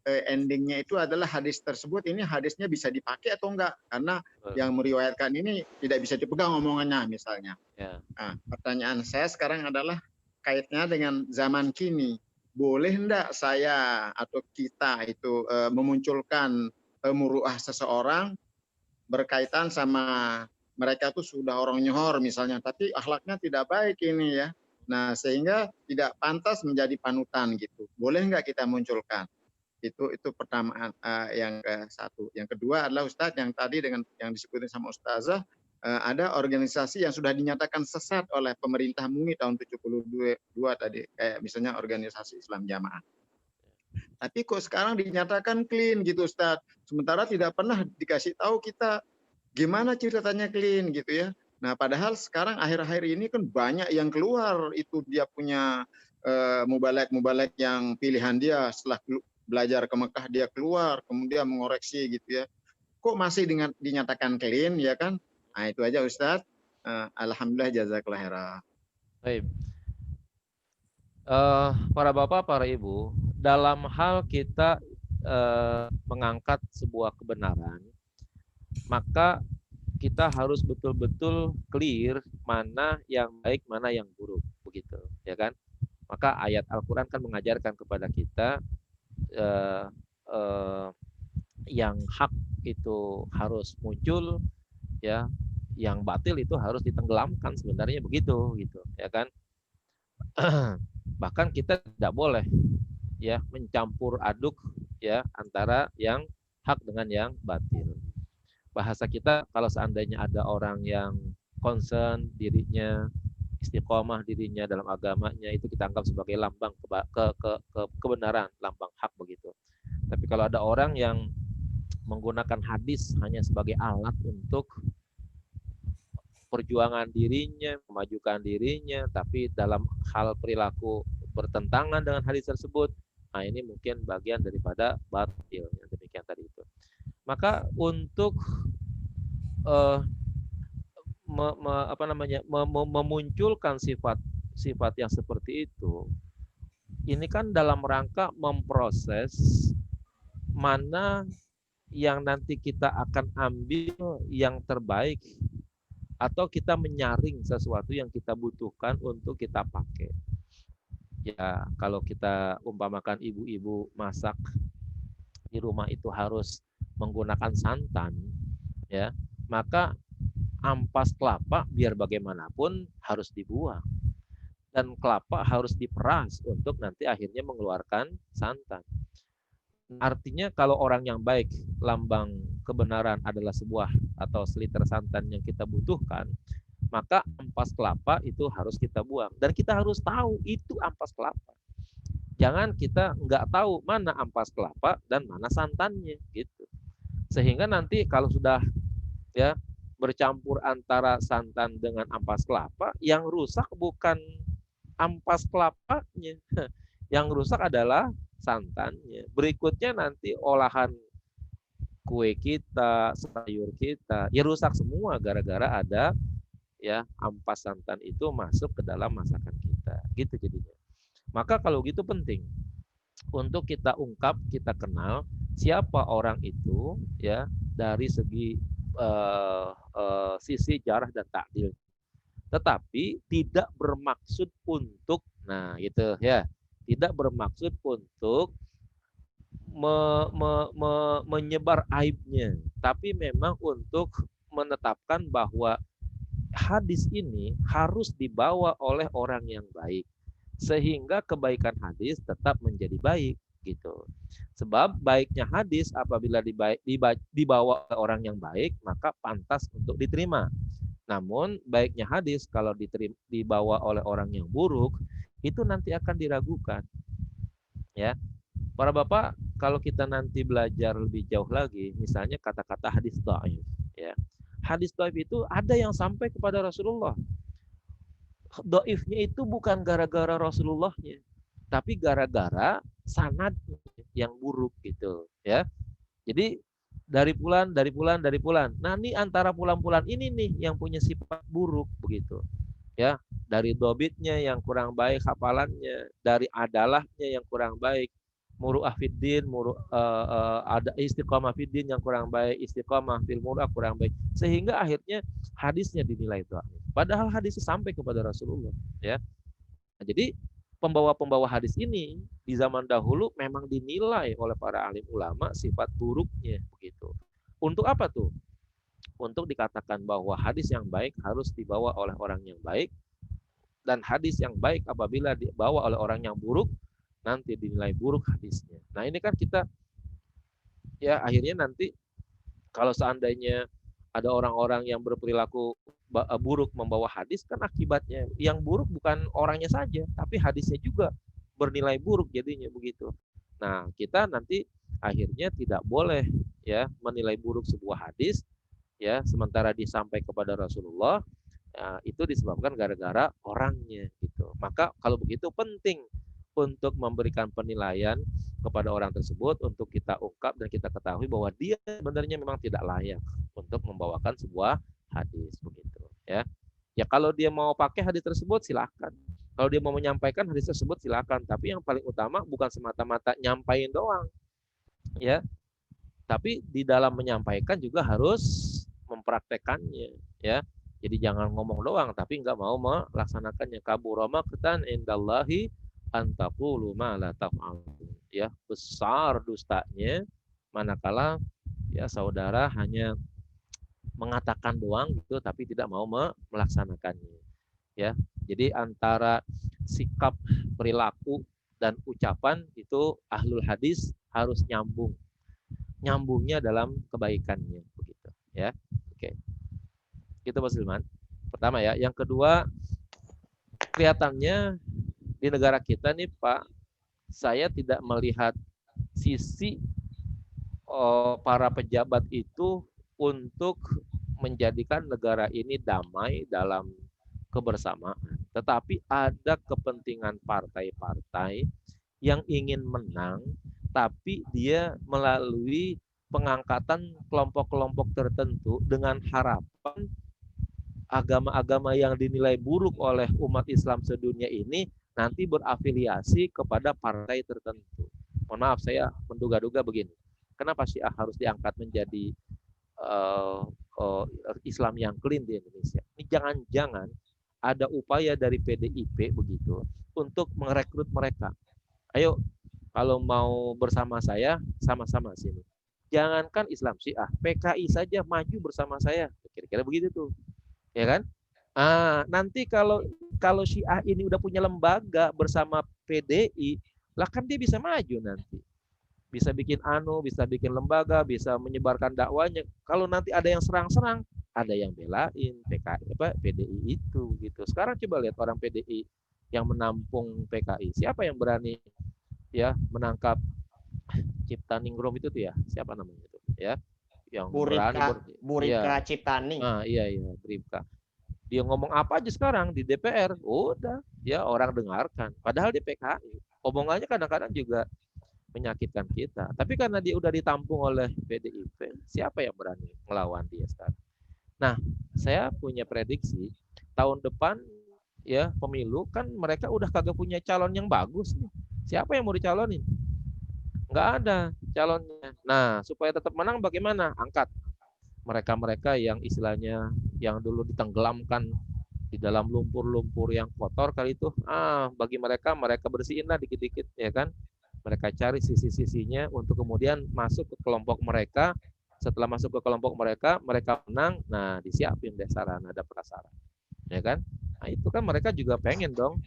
S8: endingnya itu adalah hadis tersebut ini hadisnya bisa dipakai atau enggak, karena yang meriwayatkan ini tidak bisa dipegang omongannya misalnya.
S3: Ya.
S8: Nah, pertanyaan saya sekarang adalah kaitnya dengan zaman kini, boleh enggak saya atau kita itu memunculkan muru'ah seseorang berkaitan sama mereka tuh sudah orang nyohor misalnya, tapi akhlaknya tidak baik ini ya. Nah, sehingga tidak pantas menjadi panutan gitu. Boleh enggak kita munculkan? Itu pertama yang ke satu. Yang kedua adalah Ustadz yang tadi dengan yang disebutin sama Ustazah, ada organisasi yang sudah dinyatakan sesat oleh pemerintah MUI tahun 72 tadi, kayak misalnya organisasi Islam Jamaah. Tapi kok sekarang dinyatakan clean gitu Ustadz. Sementara tidak pernah dikasih tahu kita gimana ceritanya clean gitu ya. Nah, padahal sekarang akhir-akhir ini kan banyak yang keluar itu dia punya mubalek yang pilihan dia setelah belajar ke Mekah dia keluar kemudian mengoreksi gitu ya. Kok masih dinyatakan clean ya kan? Nah, itu aja Ustadz. Alhamdulillah jazakallahu khairan.
S3: Baik. Para bapak, para ibu, dalam hal kita mengangkat sebuah kebenaran, maka kita harus betul-betul clear mana yang baik, mana yang buruk, begitu, ya kan? Maka ayat Al-Quran kan mengajarkan kepada kita yang hak itu harus muncul, ya, yang batil itu harus ditenggelamkan, sebenarnya begitu, gitu, ya kan? Bahkan kita tidak boleh, ya, mencampur aduk, ya, antara yang hak dengan yang batil. Bahasa kita kalau seandainya ada orang yang concern dirinya, istiqomah dirinya dalam agamanya, itu kita anggap sebagai lambang kebenaran, lambang hak begitu. Tapi kalau ada orang yang menggunakan hadis hanya sebagai alat perjuangan dirinya, memajukan dirinya, tapi dalam hal perilaku bertentangan dengan hadis tersebut, nah ini mungkin bagian daripada batil yang demikian tadi itu. Maka untuk memunculkan sifat yang seperti itu, ini kan dalam rangka memproses mana yang nanti kita akan ambil yang terbaik, atau kita menyaring sesuatu yang kita butuhkan untuk kita pakai. Ya, kalau kita umpamakan ibu-ibu masak di rumah itu harus menggunakan santan, ya, maka ampas kelapa biar bagaimanapun harus dibuang. Dan kelapa harus diperas untuk nanti akhirnya mengeluarkan santan. Artinya kalau orang yang baik, lambang kebenaran adalah sebuah atau seliter santan yang kita butuhkan, maka ampas kelapa itu harus kita buang. Dan kita harus tahu itu ampas kelapa. Jangan kita nggak tahu mana ampas kelapa dan mana santannya gitu. Sehingga nanti kalau sudah ya bercampur antara santan dengan ampas kelapa, yang rusak bukan ampas kelapanya. Yang rusak adalah santannya. Berikutnya nanti olahan kue kita, sayur kita, ya rusak semua gara-gara ada ya ampas santan itu masuk ke dalam masakan kita. Gitu jadinya. Maka kalau gitu penting untuk kita ungkap, kita kenal siapa orang itu ya dari segi sisi jarah dan ta'dil. Tetapi tidak bermaksud untuk, nah gitu ya, tidak bermaksud untuk menyebar aibnya, tapi memang untuk menetapkan bahwa hadis ini harus dibawa oleh orang yang baik, sehingga kebaikan hadis tetap menjadi baik gitu. Sebab baiknya hadis apabila dibawa oleh orang yang baik, maka pantas untuk diterima. Namun baiknya hadis kalau dibawa oleh orang yang buruk, itu nanti akan diragukan. Ya, para bapak, kalau kita nanti belajar lebih jauh lagi, misalnya kata-kata hadis dhaif, ya, hadis dhaif itu ada yang sampai kepada Rasulullah. Dhaifnya itu bukan gara-gara Rasulullahnya, tapi gara-gara sanadnya yang buruk gitu, ya. Jadi dari fulan. Nah, ini antara fulan ini nih yang punya sifat buruk begitu. Ya, dari dobitnya yang kurang baik hafalannya, dari adalahnya yang kurang baik, muru'ah fiddin, ada istiqamah fiddin yang kurang baik, istiqamah fil muru'ah kurang baik, sehingga akhirnya hadisnya dinilai dhaif. Padahal hadisnya sampai kepada Rasulullah, ya. Nah, jadi pembawa-pembawa hadis ini di zaman dahulu memang dinilai oleh para alim ulama sifat buruknya begitu. Untuk apa tuh? Untuk dikatakan bahwa hadis yang baik harus dibawa oleh orang yang baik, dan hadis yang baik apabila dibawa oleh orang yang buruk nanti dinilai buruk hadisnya. Nah, ini kan kita ya akhirnya nanti kalau seandainya ada orang-orang yang berperilaku buruk membawa hadis, kan akibatnya yang buruk bukan orangnya saja, tapi hadisnya juga bernilai buruk jadinya begitu. Nah, kita nanti akhirnya tidak boleh ya menilai buruk sebuah hadis ya sementara disampaikan kepada Rasulullah, ya, itu disebabkan gara-gara orangnya gitu. Maka kalau begitu penting untuk memberikan penilaian kepada orang tersebut, untuk kita ungkap dan kita ketahui bahwa dia sebenarnya memang tidak layak untuk membawakan sebuah hadis begitu ya. Ya kalau dia mau pakai hadis tersebut silakan. Kalau dia mau menyampaikan hadis tersebut silakan, tapi yang paling utama bukan semata-mata nyampain doang. Ya. Tapi di dalam menyampaikan juga harus mempraktekannya ya. Jadi jangan ngomong doang tapi enggak mau melaksanakannya. Kabura maqtan indallahi antaqulu ma la taf'alun. Ya, besar dustanya manakala ya saudara hanya mengatakan doang gitu tapi tidak mau melaksanakannya. Ya. Jadi antara sikap, perilaku dan ucapan itu ahlul hadis harus nyambung. Nyambungnya dalam kebaikannya begitu, ya. Oke. Gitu Mas Hilman. Pertama ya, yang kedua kelihatannya di negara kita nih Pak, saya tidak melihat sisi para pejabat itu untuk menjadikan negara ini damai dalam kebersamaan. Tetapi ada kepentingan partai-partai yang ingin menang, tapi dia melalui pengangkatan kelompok-kelompok tertentu dengan harapan agama-agama yang dinilai buruk oleh umat Islam sedunia ini nanti berafiliasi kepada partai tertentu. Mohon maaf, saya menduga-duga begini. Kenapa Syiah harus diangkat menjadi Islam yang clean di Indonesia? Ini jangan-jangan ada upaya dari PDIP begitu untuk merekrut mereka. Ayo, kalau mau bersama saya, sama-sama sini. Jangankan Islam Syiah, PKI saja maju bersama saya. Kira-kira begitu tuh. Ya kan? Nanti kalau Syiah ini udah punya lembaga bersama PDI, lah kan dia bisa maju nanti. Bisa bikin bisa bikin lembaga, bisa menyebarkan dakwanya. Kalau nanti ada yang serang-serang, ada yang belain PDI itu gitu. Sekarang coba lihat orang PDI yang menampung PKI. Siapa yang berani ya menangkap Ciptaningrum itu tuh ya? Siapa namanya itu? Ya. Yang
S1: Burika Ciptani.
S3: Iya, Burika. Dia ngomong apa aja sekarang di DPR, udah ya orang dengarkan. Padahal di PKI, omongannya kadang-kadang juga menyakitkan kita. Tapi karena dia udah ditampung oleh PDIP, siapa yang berani melawan dia sekarang? Nah, saya punya prediksi tahun depan ya pemilu kan mereka udah kagak punya calon yang bagus nih. Siapa yang mau dicalonin? Nggak ada calonnya. Nah, supaya tetap menang bagaimana? Angkat mereka-mereka yang istilahnya yang dulu ditenggelamkan di dalam lumpur-lumpur yang kotor kali itu. Bagi mereka bersihinlah dikit-dikit ya kan. Mereka cari sisi-sisinya untuk kemudian masuk ke kelompok mereka. Setelah masuk ke kelompok mereka menang. Nah, disiapin deh sarana dan prasarana. Ya kan? Nah, itu kan mereka juga pengen dong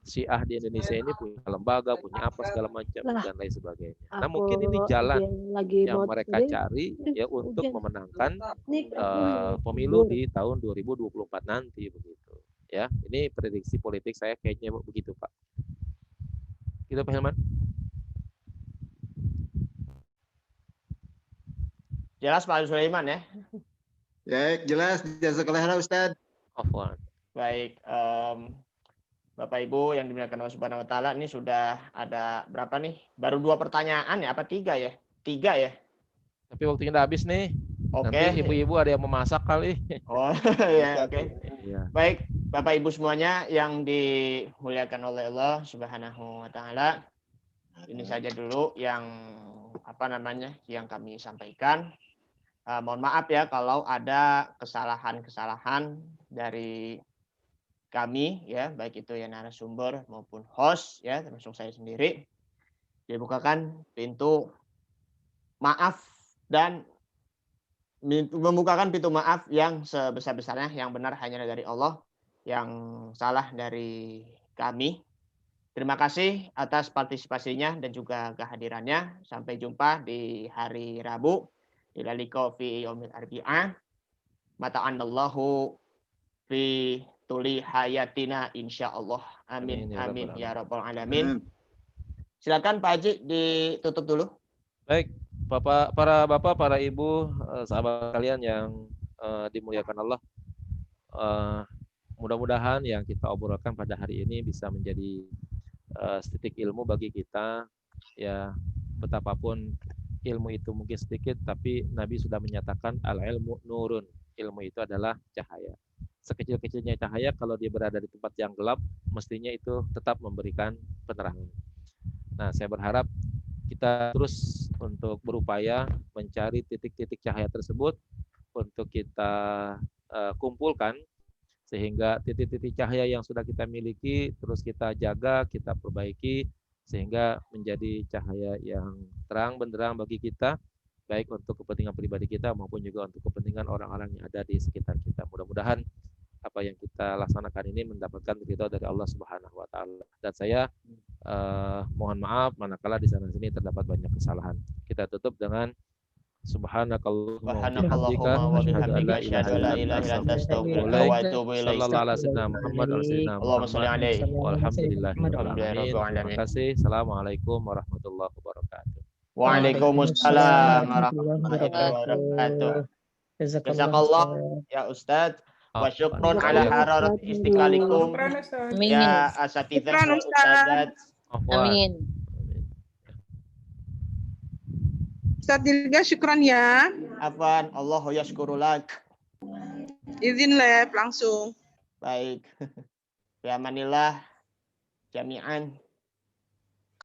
S3: Syiah di Indonesia ini punya lembaga, punya apa segala macam dan lain sebagainya. Nah, mungkin ini jalan yang mereka cari ya untuk memenangkan pemilu di tahun 2024 nanti begitu. Ya, ini prediksi politik saya kayaknya begitu, Pak. Gitu, Pak Hilman.
S1: Jelas Pak Sulaiman ya?
S8: Ya, jelas. Jazakallah Ustaz.
S3: Afwan.
S1: Baik, Bapak Ibu yang dimuliakan Allah Subhanahu wa taala, ini sudah ada berapa nih? Baru 2 pertanyaan ya, apa 3 ya? 3 ya?
S3: Tapi waktunya udah habis nih.
S1: Oke.
S3: Nanti ibu-ibu ada yang memasak kali.
S1: Oh, ya, oke.
S3: Iya.
S1: Baik, Bapak Ibu semuanya yang dimuliakan oleh Allah Subhanahu wa taala. Ini saja dulu yang yang kami sampaikan. Mohon maaf ya kalau ada kesalahan-kesalahan dari kami ya, baik itu yang narasumber maupun host ya, termasuk saya sendiri. Dibukakan pintu maaf dan membukakan pintu maaf yang sebesar-besarnya, yang benar hanya dari Allah, yang salah dari kami. Terima kasih atas partisipasinya dan juga kehadirannya. Sampai jumpa di hari Rabu. Ila liqa fi yaumil arbi'ah. Mata'anallahu fi tuli hayatina insyaallah. Amin amin ya rabbal alamin. Silakan Pak Haji ditutup dulu.
S3: Baik, Bapak, para ibu, sahabat kalian yang dimuliakan Allah. Mudah-mudahan yang kita obrolkan pada hari ini bisa menjadi titik ilmu bagi kita ya, betapapun ilmu itu mungkin sedikit, tapi Nabi sudah menyatakan al-ilmu nurun. Ilmu itu adalah cahaya. Sekecil-kecilnya cahaya kalau dia berada di tempat yang gelap, mestinya itu tetap memberikan penerangan. Nah, saya berharap kita terus untuk berupaya mencari titik-titik cahaya tersebut untuk kita kumpulkan, sehingga titik-titik cahaya yang sudah kita miliki terus kita jaga, kita perbaiki, sehingga menjadi cahaya yang terang benderang bagi kita, baik untuk kepentingan pribadi kita maupun juga untuk kepentingan orang-orang yang ada di sekitar kita. Mudah-mudahan apa yang kita laksanakan ini mendapatkan ridho dari Allah Subhanahu wa taala. Dan saya mohon maaf manakala di sana sini terdapat banyak kesalahan. Kita tutup dengan Subhanakallahumma wa bihamdika asyhadu an la ilaha illa anta astaghfiruka wa atubu ilaik. Sallallahu alaihi wasallam Muhammad wa sallam. Allahumma shalli alaihi walhamdulillahirabbil alamin. Terima kasih. Assalamualaikum warahmatullahi wabarakatuh.
S1: Waalaikumsalam warahmatullahi wabarakatuh. Jazakallah ya Ustadz. Wa syukron ala hararat istiqlalikum
S7: Syukran, Ustaz.
S5: Amin.
S1: ya asatidzah
S2: Syukran,
S1: wa
S2: Ustaz.
S1: ustadzat.
S5: Amin.
S2: Ustaz Dilga, syukran ya.
S1: Afwan, Allahu yashkurulak.
S2: Izin lab langsung.
S1: Baik. Ya manillah jami'an.